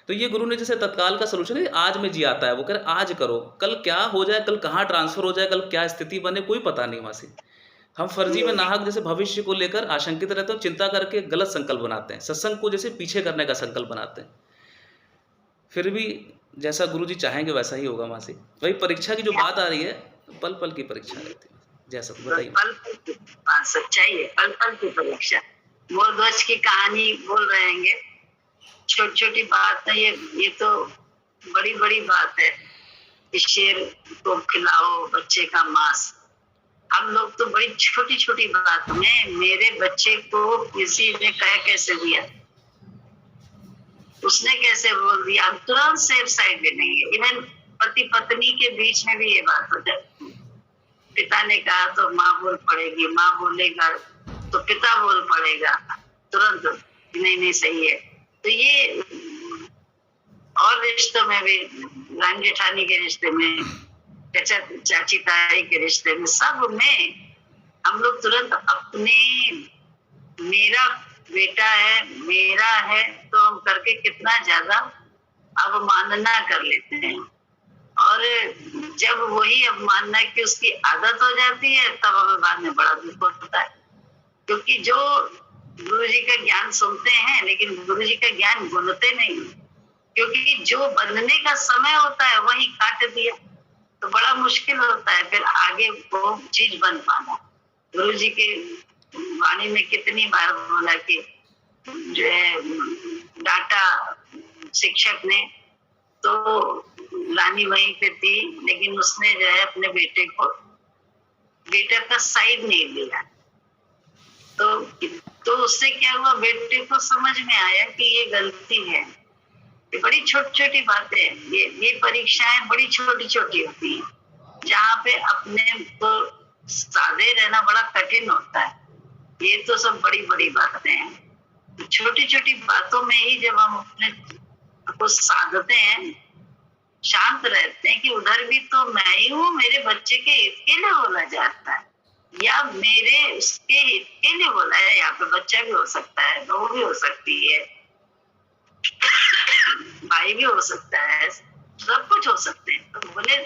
तो ये गुरु ने जैसे तत्काल का सलूशन है, आज में जी आता है, वो कह रहे आज करो, कल क्या हो जाए, कल कहाँ ट्रांसफर हो जाए, कल क्या स्थिति बने, कोई पता नहीं मासी। हम फर्जी में नाहक जैसे भविष्य को लेकर आशंकित रहते हैं, चिंता करके गलत संकल्प बनाते हैं, सत्संग को जैसे पीछे करने का संकल्प बनाते हैं। फिर भी जैसा गुरु जी चाहेंगे वैसा ही होगा मासी। वही परीक्षा की जो बात आ रही है, पल पल की परीक्षा रहती है, जैसा तो बताइए। पल पल की सच्चाई है, पल पल की परीक्षा। मोर ध्वज की कहानी बोल रहेंगे, छोटी छोटी बात है ये तो बड़ी बड़ी बात है कि शेर को खिलाओ बच्चे का मांस। हम लोग तो बड़ी छोटी छोटी बात में, मेरे बच्चे को किसी ने कह कैसे दिया, उसने कैसे बोल दिया, हम तुरंत सेफ साइड में नहीं है। इवन पति पत्नी के बीच में भी ये बात हो जाती है। पिता ने कहा तो माँ बोल पड़ेगी, माँ बोलेगा तो पिता बोल पड़ेगा तुरंत, नहीं नहीं सही है। तो ये और रिश्तों में भी, रानी जेठानी के रिश्ते में, चाची ताई के रिश्ते में, सब में हम लोग तुरंत अपने, मेरा बेटा है, मेरा है, तो हम करके कितना ज्यादा अवमानना कर लेते हैं। और जब वही अवमानना की उसकी आदत हो जाती है, तब हमें बाद में बड़ा दुख होता है। क्योंकि जो गुरु जी का ज्ञान सुनते हैं, लेकिन गुरु जी का ज्ञान गुनते नहीं, क्योंकि जो बनने का समय होता है वही काट दिया, तो बड़ा मुश्किल होता है फिर आगे वो चीज बन पाना। गुरु जी के वाणी में कितनी बार बोला कि जो है डांटा शिक्षक ने, तो रानी वहीं पे थी, लेकिन उसने जो है अपने बेटे का साइड नहीं लिया। तो उससे क्या हुआ, बेटे को समझ में आया कि ये गलती है। ये बड़ी छोटी छोटी बातें, ये परीक्षाएं बड़ी छोटी छोटी होती हैं, जहाँ पे अपने को सादे रहना बड़ा कठिन होता है। ये तो सब बड़ी बड़ी बातें हैं। छोटी छोटी बातों में ही जब हम अपने को साधते हैं, शांत रहते हैं कि उधर भी तो मैं ही हूँ, मेरे बच्चे के हित के लिए बोला जाता है, या मेरे उसके हित के लिए बोला है। यहाँ पे बच्चा भी हो सकता है, बहू भी हो सकती है, भाई भी हो सकता है, सब कुछ हो सकते हैं। तो बोले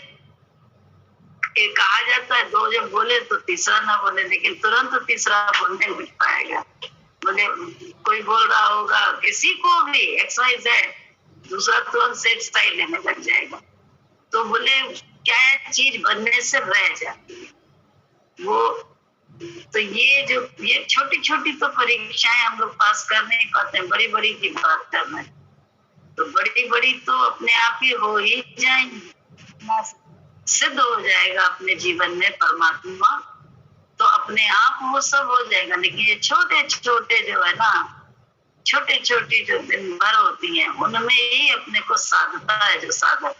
कहा जाता है दो जब बोले तो तीसरा ना बोले, लेकिन तुरंत तो तीसरा बोलने नहीं पाएगा। बोले कोई बोल रहा होगा किसी को भी XYZ, दूसरा तुरंत सेट स्टाइल लेने लग जाएगा। तो बोले क्या चीज बनने से रह जाती है वो। तो ये छोटी छोटी तो परीक्षाएं हम लोग पास कर नहीं पाते हैं, बड़ी बड़ी की बात कर रहे हैं। तो बड़ी बड़ी तो अपने आप ही हो ही जाएंगी, सिद्ध हो जाएगा अपने जीवन में परमात्मा, तो अपने आप वो सब हो जाएगा। लेकिन ये छोटे छोटे जो है ना, छोटे छोटी जो दिन भर होती हैं, उनमें ही अपने को साधता है जो साधक,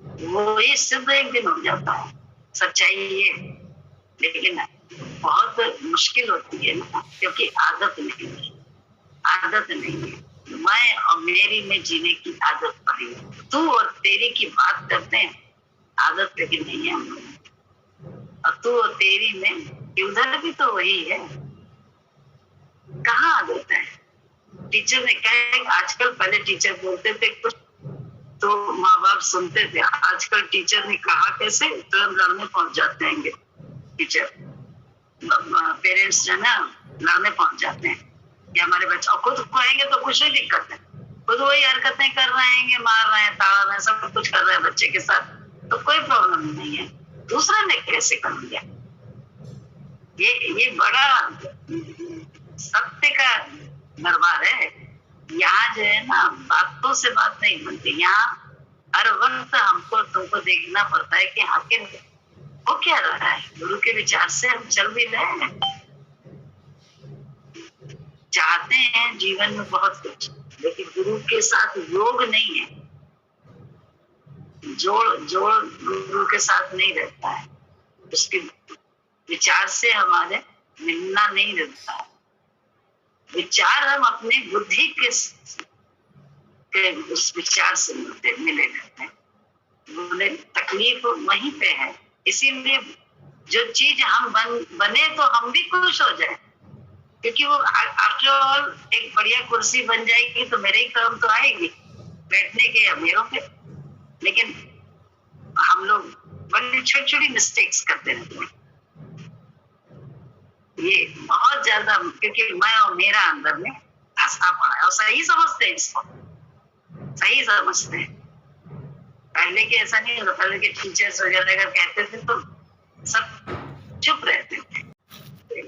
वो ही सिद्ध एक दिन हो जाता है। सच्चाई ये, लेकिन बहुत मुश्किल होती है ना, क्योंकि आदत नहीं है, आदत नहीं है। मैं और मेरी में जीने की आदत पड़ी है। तू और तेरी की बात करते हैं, आदत लेकिन नहीं है हम लोग। और तू और तेरी में उधर भी तो वही है, कहाँ आदत है। टीचर ने कहा आजकल, पहले टीचर बोलते थे कुछ तो माँ बाप सुनते थे, आजकल टीचर ने कहा कैसे तुरंत लड़ने पहुंच जाते हैं टीचर, पेरेंट्स जो ना लड़ने पहुंच जाते हैं कि हमारे बच्चे, और खुद कहेंगे तो कुछ नहीं दिक्कत है, खुद वही हरकतें कर रहे हैं, मार रहे हैं, ताड़ रहे हैं, सब कुछ कर रहे हैं बच्चे के साथ, तो कोई प्रॉब्लम नहीं है। दूसरा ने कैसे कर लिया, ये बड़ा सत्य का दरबार है। यहाँ जो है ना, बातों से बात नहीं बनती, यहाँ हर वक्त हमको तुमको देखना पड़ता है कि आखिर वो क्या रहा है। गुरु के विचार से हम चल भी रहे हैं, चाहते हैं जीवन में बहुत कुछ, लेकिन गुरु के साथ योग नहीं है, जोड़ गुरु के साथ नहीं रहता है, उसके विचार से हमारे मिलना नहीं रहता है। विचार हम अपने बुद्धि के उस विचार से मिले रहते हैं। बोले तकलीफ वहीं पे है, इसीलिए जो चीज हम बने तो हम भी खुश हो जाए, क्योंकि वो आफ्टर ऑल एक बढ़िया कुर्सी बन जाएगी तो मेरे ही काम तो आएगी बैठने के या मेरों के। लेकिन हम लोग बड़ी छोटी छोटी मिस्टेक्स करते रहते हैं, ये बहुत ज्यादा, क्योंकि मैं और मेरा अंदर में धंसा पड़ा है। और सही समझते हैं इसको, सही समझते हैं। पहले के ऐसा नहीं होता, पहले के टीचर्स वगैरह अगर कहते थे तो सब चुप रहते थे।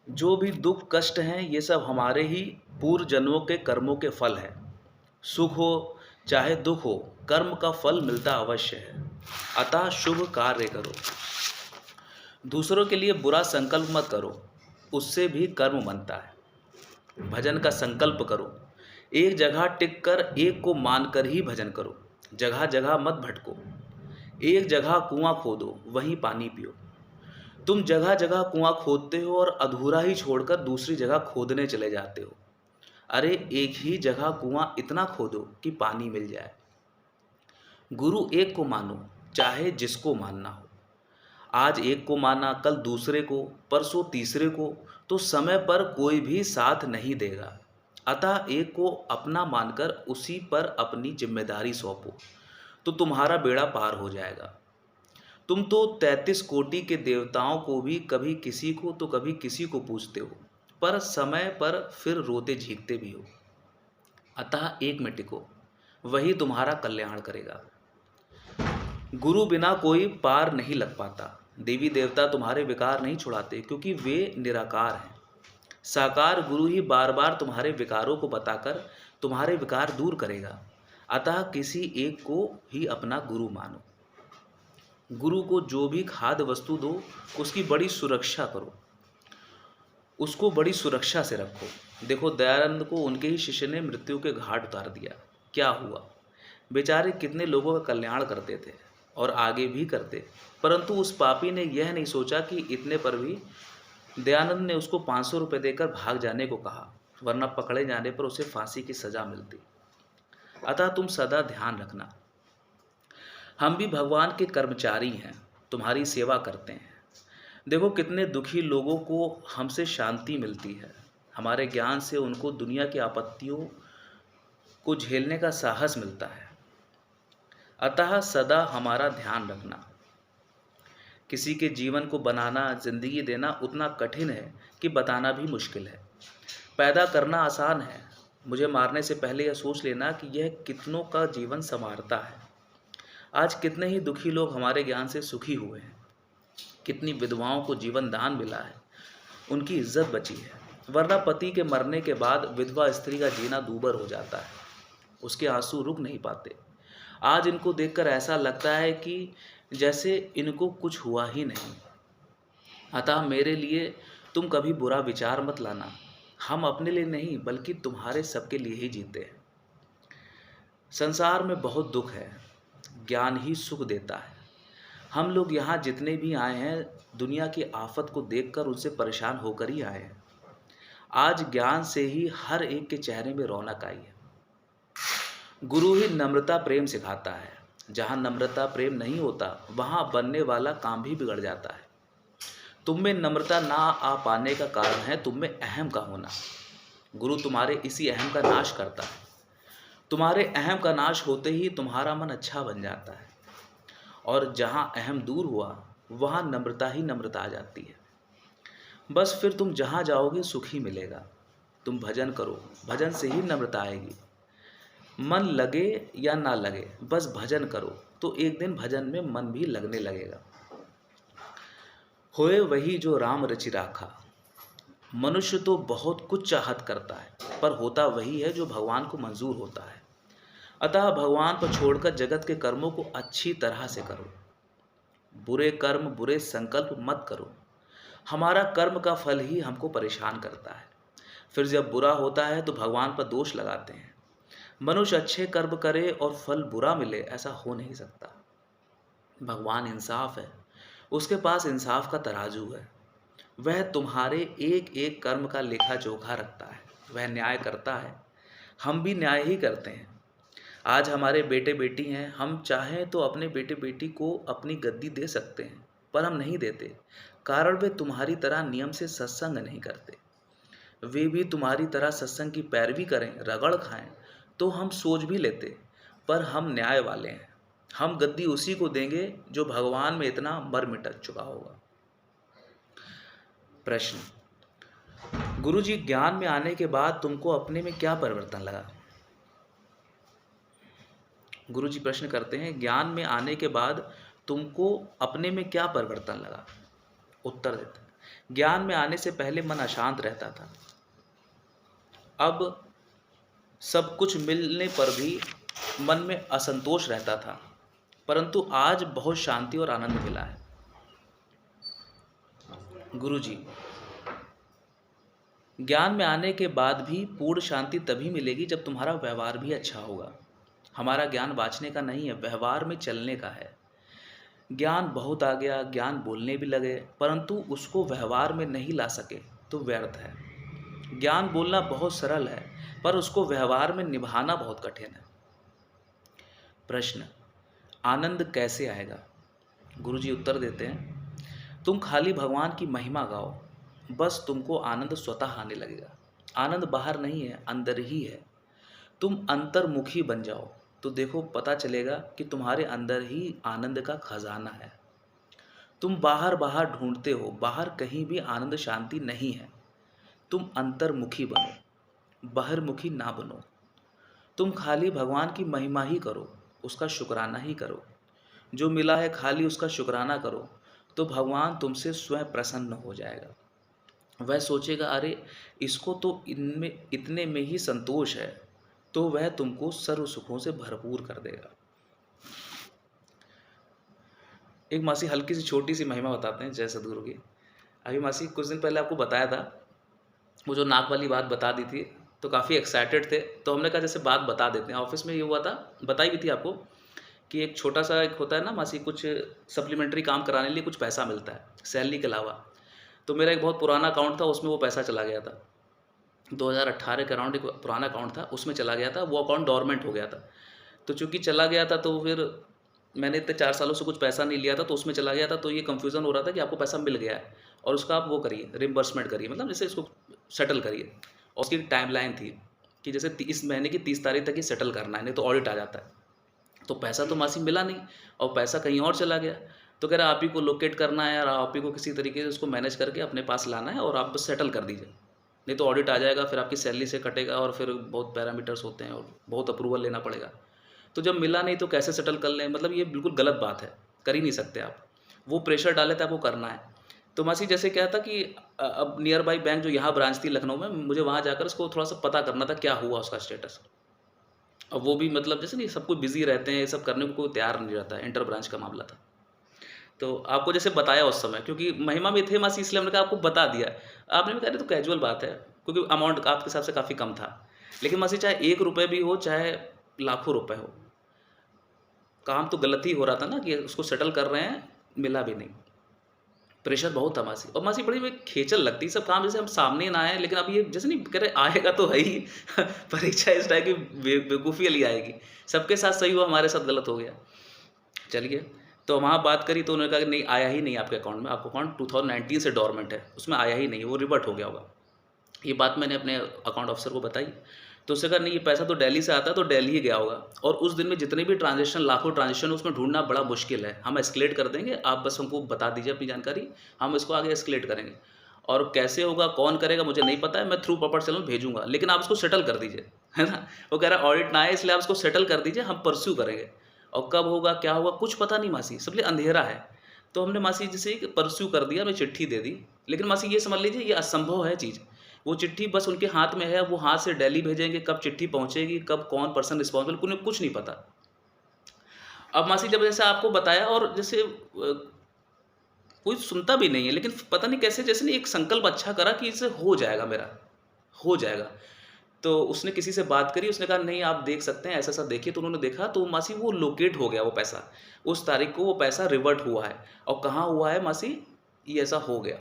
जो भी दुख कष्ट हैं, ये सब हमारे ही पूर्व जन्मों के कर्मों के फल हैं। सुख हो चाहे दुख हो, कर्म का फल मिलता अवश्य है। अतः शुभ कार्य करो, दूसरों के लिए बुरा संकल्प मत करो, उससे भी कर्म बनता है। भजन का संकल्प करो, एक जगह टिक कर एक को मानकर ही भजन करो, जगह जगह मत भटको। एक जगह कुआं खोदो, वहीं पानी पियो। तुम जगह जगह कुआं खोदते हो और अधूरा ही छोड़कर दूसरी जगह खोदने चले जाते हो। अरे एक ही जगह कुआं इतना खोदो कि पानी मिल जाए। गुरु एक को मानो, चाहे जिसको मानना हो। आज एक को माना, कल दूसरे को, परसों तीसरे को, तो समय पर कोई भी साथ नहीं देगा। अतः एक को अपना मानकर उसी पर अपनी जिम्मेदारी सौंपो, तो तुम्हारा बेड़ा पार हो जाएगा। तुम तो 33 कोटि के देवताओं को भी कभी किसी को तो कभी किसी को पूजते हो, पर समय पर फिर रोते झीकते भी हो। अतः एक में टिको, वही तुम्हारा कल्याण करेगा। गुरु बिना कोई पार नहीं लग पाता। देवी देवता तुम्हारे विकार नहीं छुड़ाते, क्योंकि वे निराकार हैं। साकार गुरु ही बार बार तुम्हारे विकारों को बताकर तुम्हारे विकार दूर करेगा। अतः किसी एक को ही अपना गुरु मानो। गुरु को जो भी खाद्य वस्तु दो, उसकी बड़ी सुरक्षा करो, उसको बड़ी सुरक्षा से रखो। देखो दयानंद को उनके ही शिष्य ने मृत्यु के घाट उतार दिया, क्या हुआ? बेचारे कितने लोगों का कल्याण करते थे। और आगे भी करते, परंतु उस पापी ने यह नहीं सोचा कि इतने पर भी दयानंद ने उसको 500 रुपये देकर भाग जाने को कहा, वरना पकड़े जाने पर उसे फांसी की सजा मिलती। अतः तुम सदा ध्यान रखना, हम भी भगवान के कर्मचारी हैं, तुम्हारी सेवा करते हैं। देखो कितने दुखी लोगों को हमसे शांति मिलती है, हमारे ज्ञान से उनको दुनिया की आपत्तियों को झेलने का साहस मिलता है। अतः सदा हमारा ध्यान रखना। किसी के जीवन को बनाना, जिंदगी देना उतना कठिन है कि बताना भी मुश्किल है। पैदा करना आसान है, मुझे मारने से पहले यह सोच लेना कि यह कितनों का जीवन संवारता है। आज कितने ही दुखी लोग हमारे ज्ञान से सुखी हुए हैं, कितनी विधवाओं को जीवन दान मिला है, उनकी इज्जत बची है, वरना पति के मरने के बाद विधवा स्त्री का जीना दूभर हो जाता है, उसके आंसू रुक नहीं पाते। आज इनको देखकर ऐसा लगता है कि जैसे इनको कुछ हुआ ही नहीं। अतः मेरे लिए तुम कभी बुरा विचार मत लाना, हम अपने लिए नहीं बल्कि तुम्हारे सबके लिए ही जीते हैं। संसार में बहुत दुख है, ज्ञान ही सुख देता है। हम लोग यहाँ जितने भी आए हैं, दुनिया की आफत को देखकर उनसे परेशान होकर ही आए हैं। आज ज्ञान से ही हर एक के चेहरे में रौनक आई है। गुरु ही नम्रता प्रेम सिखाता है, जहाँ नम्रता प्रेम नहीं होता वहाँ बनने वाला काम भी बिगड़ जाता है। तुम में नम्रता ना आ पाने का कारण है तुम में अहम का होना। गुरु तुम्हारे इसी अहम का नाश करता है। तुम्हारे अहम का नाश होते ही तुम्हारा मन अच्छा बन जाता है, और जहाँ अहम दूर हुआ वहाँ नम्रता ही नम्रता आ जाती है। बस फिर तुम जहाँ जाओगे सुख ही मिलेगा। तुम भजन करो, भजन से ही नम्रता आएगी। मन लगे या ना लगे, बस भजन करो तो एक दिन भजन में मन भी लगने लगेगा। होए वही जो राम रचि राखा। मनुष्य तो बहुत कुछ चाहत करता है, पर होता वही है जो भगवान को मंजूर होता है। अतः भगवान पर छोड़कर जगत के कर्मों को अच्छी तरह से करो। बुरे कर्म, बुरे संकल्प मत करो। हमारा कर्म का फल ही हमको परेशान करता है। फिर जब बुरा होता है तो भगवान पर दोष लगाते हैं। मनुष्य अच्छे कर्म करे और फल बुरा मिले, ऐसा हो नहीं सकता। भगवान इंसाफ है, उसके पास इंसाफ का तराजू है। वह तुम्हारे एक एक कर्म का लेखा जोखा रखता है, वह न्याय करता है। हम भी न्याय ही करते हैं। आज हमारे बेटे बेटी हैं, हम चाहें तो अपने बेटे बेटी को अपनी गद्दी दे सकते हैं, पर हम नहीं देते, कारण वे तुम्हारी तरह नियम से सत्संग नहीं करते। वे भी तुम्हारी तरह सत्संग की पैरवी करें, रगड़ खाएं तो हम सोच भी लेते, पर हम न्याय वाले हैं। हम गद्दी उसी को देंगे जो भगवान में इतना मर मिट चुका होगा। प्रश्न, गुरुजी ज्ञान में आने के बाद तुमको अपने में क्या परिवर्तन लगा? गुरुजी प्रश्न करते हैं, ज्ञान में आने के बाद तुमको अपने में क्या परिवर्तन लगा? उत्तर देते हैं, ज्ञान में आने से पहले मन अशांत रहता था। अब सब कुछ मिलने पर भी मन में असंतोष रहता था, परंतु आज बहुत शांति और आनंद मिला है। गुरुजी, ज्ञान में आने के बाद भी पूर्ण शांति तभी मिलेगी जब तुम्हारा व्यवहार भी अच्छा होगा। हमारा ज्ञान वांचने का नहीं है, व्यवहार में चलने का है। ज्ञान बहुत आ गया, ज्ञान बोलने भी लगे, परंतु उसको व्यवहार में नहीं ला सके तो व्यर्थ है। ज्ञान बोलना बहुत सरल है, पर उसको व्यवहार में निभाना बहुत कठिन है। प्रश्न, आनंद कैसे आएगा? गुरुजी उत्तर देते हैं, तुम खाली भगवान की महिमा गाओ, बस तुमको आनंद स्वतः आने लगेगा। आनंद बाहर नहीं है, अंदर ही है। तुम अंतर्मुखी बन जाओ तो देखो पता चलेगा कि तुम्हारे अंदर ही आनंद का खजाना है। तुम बाहर बाहर ढूंढते हो, बाहर कहीं भी आनंद शांति नहीं है। तुम अंतर्मुखी बनो, बाहरमुखी ना बनो। तुम खाली भगवान की महिमा ही करो, उसका शुक्राना ही करो। जो मिला है खाली उसका शुक्राना करो, तो भगवान तुमसे स्वयं प्रसन्न हो जाएगा। वह सोचेगा, अरे इसको तो इनमें इतने में ही संतोष है, तो वह तुमको सर्व सुखों से भरपूर कर देगा। एक मासी हल्की सी छोटी सी महिमा बताते हैं जय सद्गुरु की। अभी मासी कुछ दिन पहले आपको बताया था, वो जो नाक वाली बात बता दी थी, तो काफ़ी एक्साइटेड थे, तो हमने कहा जैसे बात बता देते हैं। ऑफिस में ये हुआ था, बताई भी थी आपको कि एक छोटा-सा एक होता है ना मासी, कुछ सप्लीमेंट्री काम कराने के लिए कुछ पैसा मिलता है, सैलरी के अलावा। तो मेरा एक बहुत पुराना अकाउंट था, उसमें वो पैसा चला गया था। 2018 के अराउंड एक पुराना अकाउंट था, उसमें चला गया था, वो अकाउंट डोरमेंट हो गया था। तो चूँकि चला गया था तो फिर मैंने इतने 4 सालों से कुछ पैसा नहीं लिया था, तो उसमें चला गया था, तो ये कन्फ्यूज़न हो रहा था कि आपको पैसा मिल गया है और उसका आप वो करिए, रिम्बर्समेंट करिए, मतलब जैसे इसको सेटल करिए। और उसकी टाइमलाइन थी कि जैसे इस महीने की 30 तारीख तक ही सेटल करना है, नहीं तो ऑडिट आ जाता है। तो पैसा तो मासी मिला नहीं और पैसा कहीं और चला गया। तो कह रहा आप ही को लोकेट करना है और आप ही को किसी तरीके से उसको मैनेज करके अपने पास लाना है और आप बस सेटल कर दीजिए, नहीं तो ऑडिट आ जाएगा, फिर आपकी सैलरी से कटेगा और फिर बहुत पैरामीटर्स होते हैं और बहुत अप्रूवल लेना पड़ेगा। तो जब मिला नहीं तो कैसे सेटल कर लें, मतलब ये बिल्कुल गलत बात है, कर ही नहीं सकते आप। वो प्रेशर डाले थे आपको करना है। तो मासी जैसे क्या था कि अब नियर बाई बैंक जो यहाँ ब्रांच थी लखनऊ में, मुझे वहाँ जाकर उसको थोड़ा-सा पता करना था क्या हुआ उसका स्टेटस। अब वो भी मतलब जैसे नहीं सब कोई बिज़ी रहते हैं, ये सब करने को कोई तैयार नहीं रहता है, इंटर ब्रांच का मामला था। तो आपको जैसे बताया उस समय, क्योंकि महिमा में थे मासी, इसलिए हमने कहा आपको बता दिया। आपने भी कहा अरे तो कैजुअल बात है, क्योंकि अमाउंट आपके हिसाब से काफ़ी कम था। लेकिन मासी चाहे ₹1 भी हो, चाहे लाखों रुपए हो, काम तो गलत ही हो रहा था ना कि उसको सेटल कर रहे हैं, मिला भी नहीं। प्रेशर बहुत था मासी, और मासी बड़ी में खेचल लगती है सब काम, जैसे हम सामने ना आए, लेकिन अब ये जैसे नहीं कह रहे आएगा तो है ही परीक्षा इस टाइप की बेवकूफ़ी वाली आएगी। सबके साथ सही हुआ, हमारे साथ गलत हो गया। चलिए, तो वहाँ बात करी तो उन्होंने कहा कि नहीं आया ही नहीं आपके अकाउंट में, आपका अकाउंट 2019 से डोरमेंट है, उसमें आया ही नहीं, वो रिवर्ट हो गया होगा। ये बात मैंने अपने अकाउंट ऑफिसर को बताई, तो उसने कहा नहीं ये पैसा तो दिल्ली से आता है, तो दिल्ली ही गया होगा, और उस दिन में जितने भी ट्रांजेक्शन, लाखों ट्रांजेक्शन है, उसमें ढूंढना बड़ा मुश्किल है, हम एस्केलेट कर देंगे, आप बस हमको बता दीजिए अपनी जानकारी, हम इसको आगे एस्केलेट करेंगे। और कैसे होगा, कौन करेगा, मुझे नहीं पता है, मैं थ्रू प्रॉपर चैनल भेजूंगा, लेकिन आप इसको सेटल कर दीजिए, है ना। वो कह रहा है ऑडिट ना आए, इसलिए आप इसको सेटल कर दीजिए, हम परस्यू करेंगे। और कब होगा क्या होगा कुछ पता नहीं मासी, सब लिए अंधेरा है। तो हमने मासी जैसे परस्यू कर दिया, हमें चिट्ठी दे दी, लेकिन मासी ये समझ लीजिए ये असंभव है चीज़। वो चिट्ठी बस उनके हाथ में है, वो हाथ से दिल्ली भेजेंगे, कब चिट्ठी पहुंचेगी, कब कौन पर्सन रिस्पॉन्सिबल, उन्हें कुछ नहीं पता। अब मासी जब जैसे आपको बताया, और जैसे कोई सुनता भी नहीं है, लेकिन पता नहीं कैसे जैसे नहीं एक संकल्प अच्छा करा कि इससे हो जाएगा, मेरा हो जाएगा। तो उसने किसी से बात करी, उसने कहा नहीं आप देख सकते हैं, ऐसा-ऐसा देखिए, तो उन्होंने देखा तो मासी वो लोकेट हो गया वो पैसा। उस तारीख को वो पैसा रिवर्ट हुआ है, और कहाँ हुआ है मासी, ये ऐसा हो गया,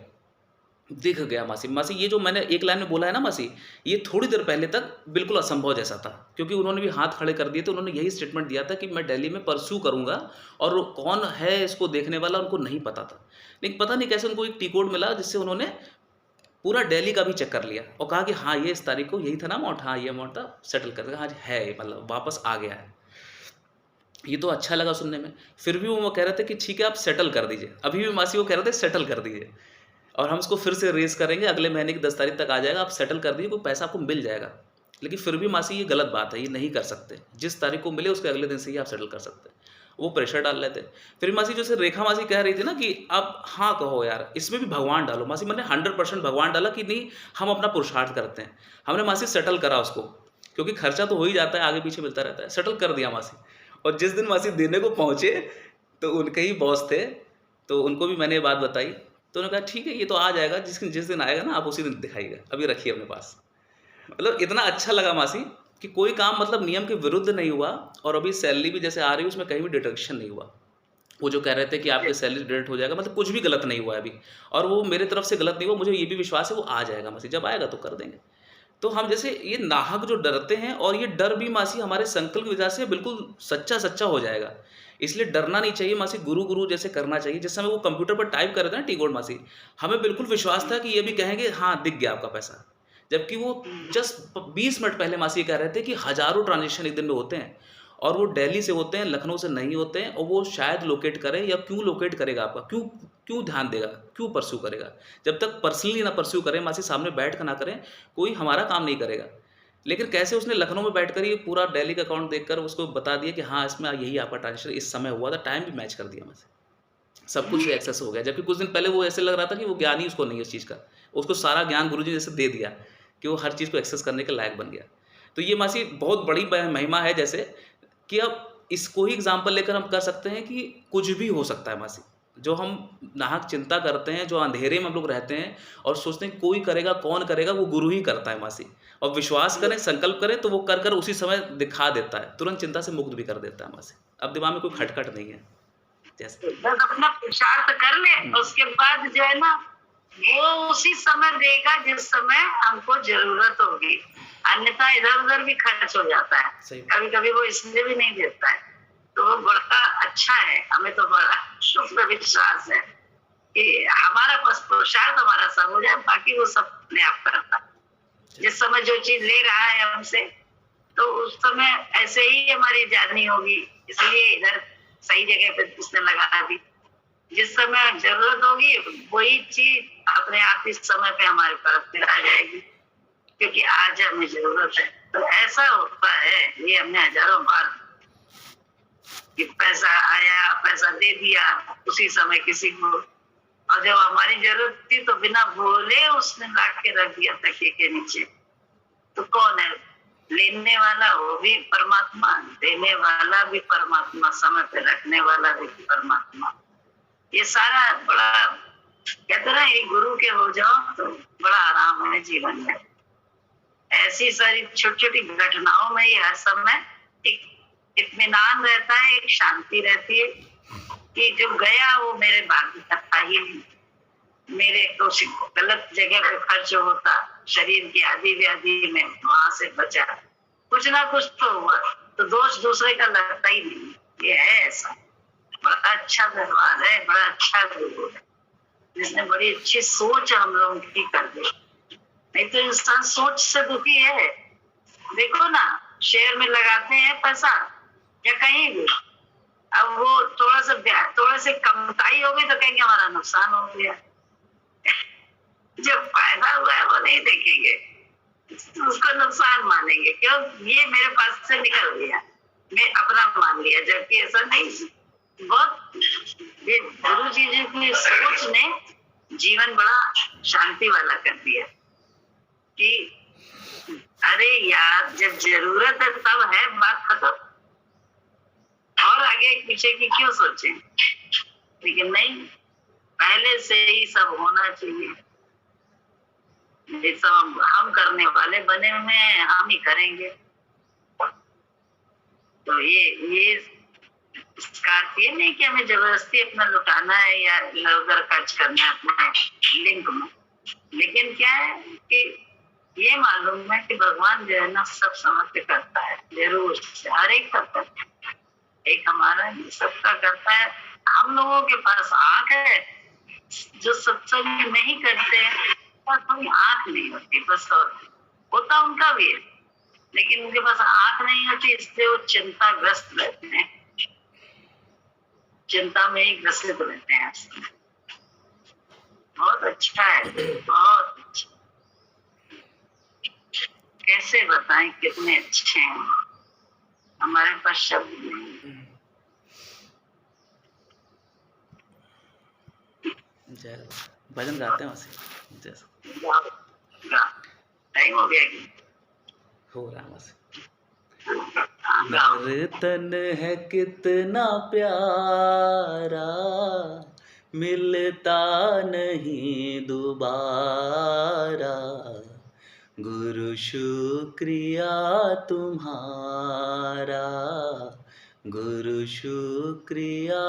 दिख गया मासी। मासी ये जो मैंने एक लाइन में बोला है ना मासी, ये थोड़ी देर पहले तक बिल्कुल असंभव जैसा था, क्योंकि उन्होंने भी हाथ खड़े कर दिए थे, उन्होंने यही स्टेटमेंट दिया था कि मैं दिल्ली में परस्यू करूँगा, और वो कौन है इसको देखने वाला उनको नहीं पता था। लेकिन पता नहीं कैसे उनको एक टी कोड मिला, जिससे उन्होंने पूरा दिल्ली का भी चेक कर लिया और कहा कि हाँ ये इस तारीख को यही था ना अमाउंट, हाँ ये अमाउंट था, सेटल कर दिया, हाँ जी है, मतलब वापस आ गया है। ये तो अच्छा लगा सुनने में। फिर भी वो कह रहे थे कि ठीक है आप सेटल कर दीजिए, अभी भी मासी वो कह रहे थे सेटल कर दीजिए, और हम इसको फिर से रेज़ करेंगे, अगले महीने की 10 तारीख तक आ जाएगा, आप सेटल कर दीजिए, कोई पैसा आपको मिल जाएगा। लेकिन फिर भी मासी ये गलत बात है, ये नहीं कर सकते। जिस तारीख को मिले उसके अगले दिन से ही आप सेटल कर सकते हैं। वो प्रेशर डाल रहे थे। फिर मासी जैसे रेखा मासी कह रही थी ना कि आप हाँ कहो यार, इसमें भी भगवान डालो। मासी मैंने 100% भगवान डाला कि नहीं हम अपना पुरुषार्थ करते हैं। हमने मासी सेटल करा उसको, क्योंकि खर्चा तो हो ही जाता है, आगे पीछे मिलता रहता है। सेटल कर दिया मासी, और जिस दिन मासी देने को पहुँचे तो उनके ही बॉस थे, तो उनको भी मैंने ये बात बताई। तो उन्होंने कहा ठीक है ये तो आ जाएगा, जिस दिन आएगा ना आप उसी दिन दिखाइएगा, अभी रखिए अपने पास। मतलब इतना अच्छा लगा मासी कि कोई काम मतलब नियम के विरुद्ध नहीं हुआ, और अभी सैलरी भी जैसे आ रही है उसमें कहीं भी डिडक्शन नहीं हुआ। वो जो कह रहे थे कि आपके सैलरी डिडक्ट हो जाएगा, मतलब कुछ भी गलत नहीं हुआ है अभी, और वो मेरे तरफ से गलत नहीं हुआ, मुझे ये भी विश्वास है वो आ जाएगा मासी, जब आएगा तो कर देंगे। तो हम जैसे ये नाहक जो डरते हैं, और ये डर भी मासी हमारे संकल्प की वजह से बिल्कुल सच्चा हो जाएगा। इसलिए डरना नहीं चाहिए मासी, गुरु जैसे करना चाहिए। जिस समय वो कंप्यूटर पर टाइप कर रहे थे ना टी कोड मासी, हमें बिल्कुल विश्वास था कि ये भी कहेंगे हाँ दिख गया आपका पैसा, जबकि वो जस्ट 20 मिनट पहले मासी ये कह रहे थे कि हज़ारों ट्रांज़ैक्शन एक दिन में होते हैं, और वो दिल्ली से होते हैं, लखनऊ से नहीं होते हैं, और वो शायद लोकेट करे, या क्यों लोकेट करेगा आपका, क्यों ध्यान देगा, क्यों परस्यू करेगा। जब तक पर्सनली ना परस्यू करें मासी, सामने बैठ कर ना करें, कोई हमारा काम नहीं करेगा। लेकिन कैसे उसने लखनऊ में बैठकर ये पूरा दिल्ली का अकाउंट देखकर उसको बता दिया कि हाँ इसमें यही आपका ट्रांजेक्शन इस समय हुआ था, टाइम भी मैच कर दिया मासी, सब कुछ एक्सेस हो गया। जबकि कुछ दिन पहले वो ऐसे लग रहा था कि वो ज्ञान ही उसको नहीं है इस चीज़ का, उसको सारा ज्ञान गुरुजी ने जैसे दे दिया कि वो हर चीज़ को एक्सेस करने के लायक बन गया। तो ये मासी बहुत बड़ी महिमा है, जैसे कि अब इसको ही एग्जाम्पल लेकर हम कर सकते हैं कि कुछ भी हो सकता है मासी। जो हम नाहक चिंता करते हैं, जो अंधेरे में हम लोग रहते हैं और सोचते हैं कोई करेगा, कौन करेगा, वो गुरु ही करता है मासी। और विश्वास करें, संकल्प करें तो वो कर उसी समय दिखा देता है, तुरंत चिंता से मुक्त भी कर देता है मासी। अब दिमाग में कोई खटखट नहीं है। जैसे बस अपना पुरुषार्थ कर ले, उसके बाद जो है ना वो उसी समय देगा जिस समय हमको जरूरत होगी, अन्यथा इधर उधर भी खर्च हो जाता है। सही बात। कभी कभी वो इसलिए भी नहीं देता है, तो वो बड़ा अच्छा है। हमें तो बड़ा शुक्र विश्वास है कि हमारा बस पुरुषार्थ हमारा सब हो जाए, बाकी वो सब अपने आप करता है। जिस समय जो चीज ले रहा है हमसे, तो उस समय ऐसे ही हमारी जानी होगी, इसलिए इधर सही जगह पे उसने लगा दी। जिस समय जरूरत होगी वही चीज अपने आप इस समय पे हमारे पास फिर आ जाएगी, क्योंकि आज हमें जरूरत है। तो ऐसा होता है, ये हमने हजारों बार कि पैसा आया, पैसा दे दिया उसी समय किसी को, और जब हमारी जरूरत थी तो बिना बोले उसने ला के रख दिया तकिए के नीचे। तो कौन है लेने वाला? वो भी परमात्मा, देने वाला भी परमात्मा, समय पे रखने वाला भी परमात्मा। ये सारा बड़ा कहते ना, एक गुरु के हो जाओ तो बड़ा आराम है जीवन में। ऐसी सारी छोटी छोटी घटनाओं में ही हर समय एक इत्मीनान रहता है, एक शांति रहती है कि जो गया वो मेरे भाग्य का था ही नहीं। मेरे तो गलत जगह पे खर्च होता, शरीर की आदि व्याधि में वहां से बचा, कुछ ना कुछ तो हुआ, तो दोष दूसरे का लगता ही नहीं। ये है ऐसा बड़ा अच्छा व्यवहार है, बड़ा अच्छा गुरु है जिसने बड़ी अच्छी सोच हम लोगों की कर दी। नहीं तो इंसान सोच से दुखी है। देखो ना, शेयर में लगाते हैं पैसा या कहीं भी, अब वो थोड़ा से कमताई हो गई तो कहेंगे हमारा नुकसान हो गया। जब फायदा हुआ है वो नहीं देखेंगे, उसको नुकसान मानेंगे, क्यों? ये मेरे पास से निकल गया, मैं अपना मान लिया, जबकि ऐसा नहीं। बहुत ये गुरु जी की सोच ने जीवन बड़ा शांति वाला कर दिया कि अरे यार, जब जरूरत है तब है, बात खत्म, और आगे पीछे की क्यों सोचे। लेकिन नहीं, पहले से ही सब होना चाहिए। ये सब हम करने वाले बने हुए हैं, हम ही करेंगे। तो ये इसका अर्थ ये नहीं कि हमें जबरदस्ती अपना लुटाना है या इधर उधर खर्च करना है अपने लिंक में, लेकिन क्या है कि ये मालूम है कि भगवान जो है ना सब समझ के करता है, जरूर हर एक करता है, एक हमारा ही सबका करता है। हम लोगों के पास आंख है, जो सत्संग नहीं करते और कोई आंख नहीं होती, बस और होता उनका भी है, लेकिन उनके पास आंख नहीं होती, इसलिए वो चिंताग्रस्त रहते हैं, चिंता में ही ग्रसित रहते हैं। बहुत अच्छा है, बहुत अच्छा। कैसे बताएं कितने अच्छे हैं, हमारे पास शब्द नहीं। जय भजन गाते हैं वैसे जैसे टाइम हो गया कि हो रहा है वैसे। नर्तन है कितना प्यारा, मिलता नहीं दोबारा, गुरु शुक्रिया तुम्हारा, गुरु शुक्रिया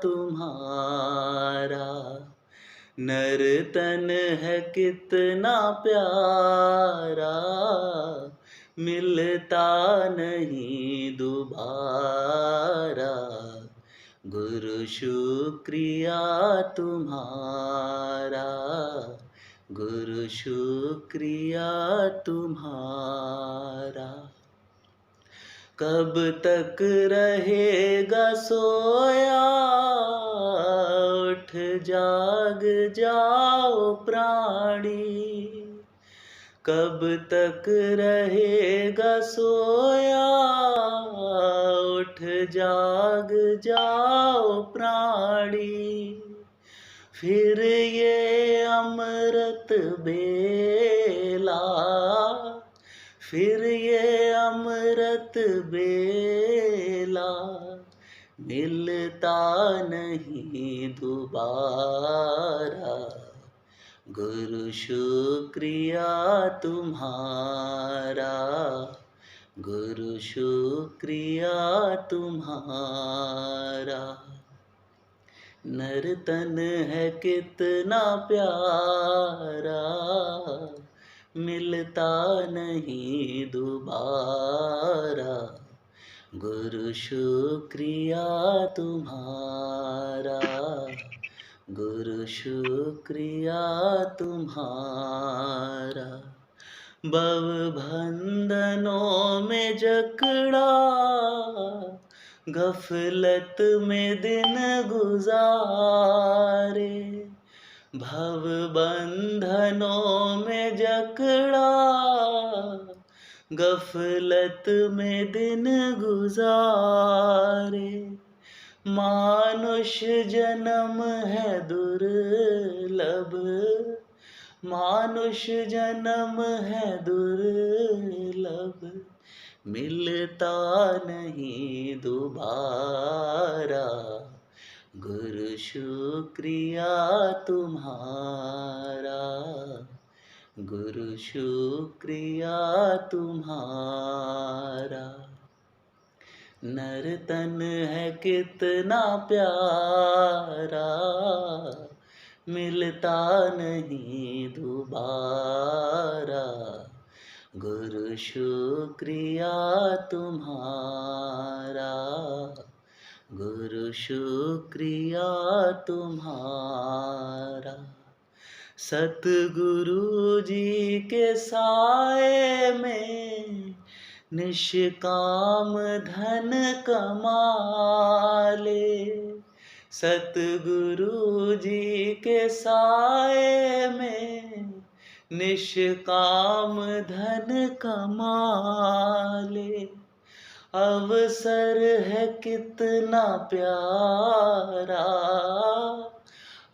तुम्हारा। नर्तन है कितना प्यारा, मिलता नहीं दोबारा, गुरु शुक्रिया तुम्हारा, गुरु शुक्रिया तुम्हारा। कब तक रहेगा सोया, उठ जाग जाओ प्राणी, कब तक रहेगा सोया, उठ जाग जाओ प्राणी, फिर ये अमृत बेला, फिर ये अमृत बेला, मिलता नहीं दोबारा। गुरु शुक्रिया तुम्हारा, गुरु शुक्रिया तुम्हारा। नर्तन है कितना प्यारा, मिलता नहीं दोबारा। गुरु शुक्रिया तुम्हारा, गुरु शुक्रिया तुम्हारा। भव बंधनों में जकड़ा, गफलत में दिन गुजारे। भव बंधनों में जकड़ा, गफलत में दिन गुजारे। मानुष जन्म है दुर्लभ, मानुष जन्म है दुर्लभ। मिलता नहीं दोबारा। गुरु शुक्रिया तुम्हारा, गुरु शुक्रिया तुम्हारा। नर्तन है कितना प्यारा, मिलता नहीं दोबारा। गुरु शुक्रिया तुम्हारा, गुरु शुक्रिया तुम्हारा। सतगुरु जी के साए में निष्काम धन कमाले। सतगुरु जी के साए में निष्काम धन कमाले। अवसर है कितना प्यारा,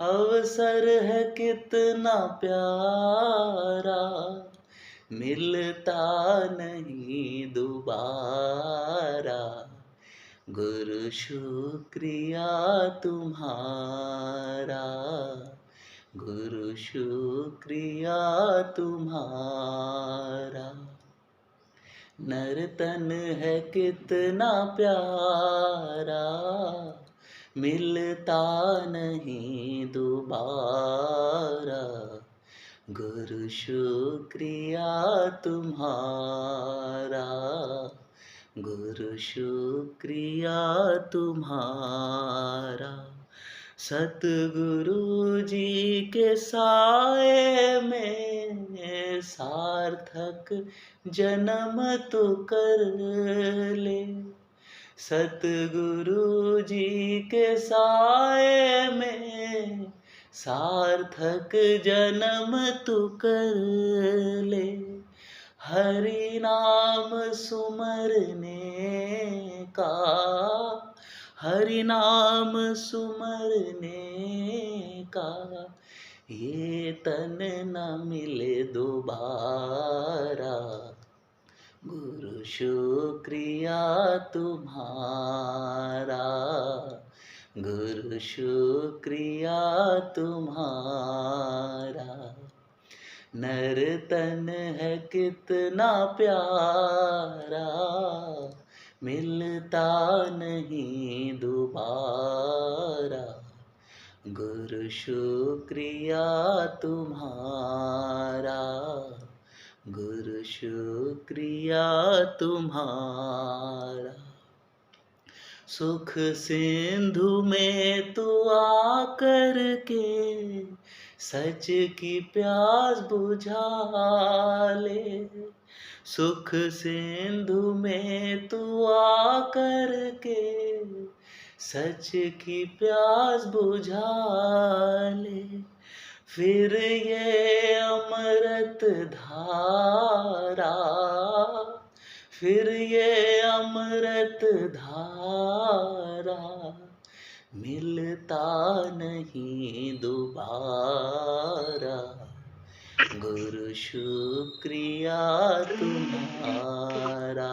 अवसर है कितना प्यारा। मिलता नहीं दोबारा। गुरु शुक्रिया तुम्हारा, गुरु शुक्रिया तुम्हारा। नर्तन है कितना प्यारा, मिलता नहीं दोबारा। गुरु शुक्रिया तुम्हारा, गुरु शुक्रिया तुम्हारा। सतगुरु जी के साए में सार्थक जन्म तो कर ले। सतगुरु जी के साए में सार्थक जन्म तू कर ले। हरि नाम सुमरने का, हरि नाम सुमरने का ये तन न मिले दोबारा। गुरु शुक्रिया तुम्हारा, गुरु शुक्रिया तुम्हारा। नर्तन है कितना प्यारा, मिलता नहीं दोबारा। गुरु शुक्रिया तुम्हारा, गुरु शुक्रिया तुम्हारा। सुख सिंधु में तू आकर के सच की प्यास बुझा ले। सुख सिंधु में तू आकर के सच की प्यास बुझा ले। फिर ये अमृत धारा, फिर ये अमृत धारा मिलता नहीं दोबारा। गुरु शुक्रिया तुम्हारा,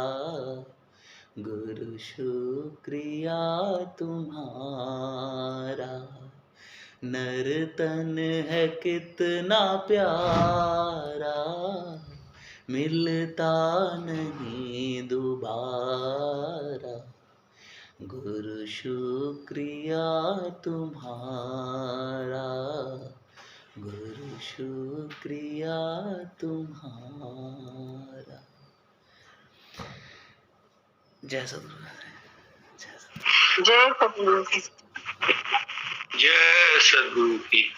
गुरु शुक्रिया तुम्हारा, नर्तन है कितना प्यारा, मिलता नहीं दोबारा। गुरु शुक्रिया तुम्हारा, गुरु शुक्रिया तुम्हारा। जय सद्गुरु। जय सद्गुरु। जय सद्गुरु की। जय सद्गुरु की।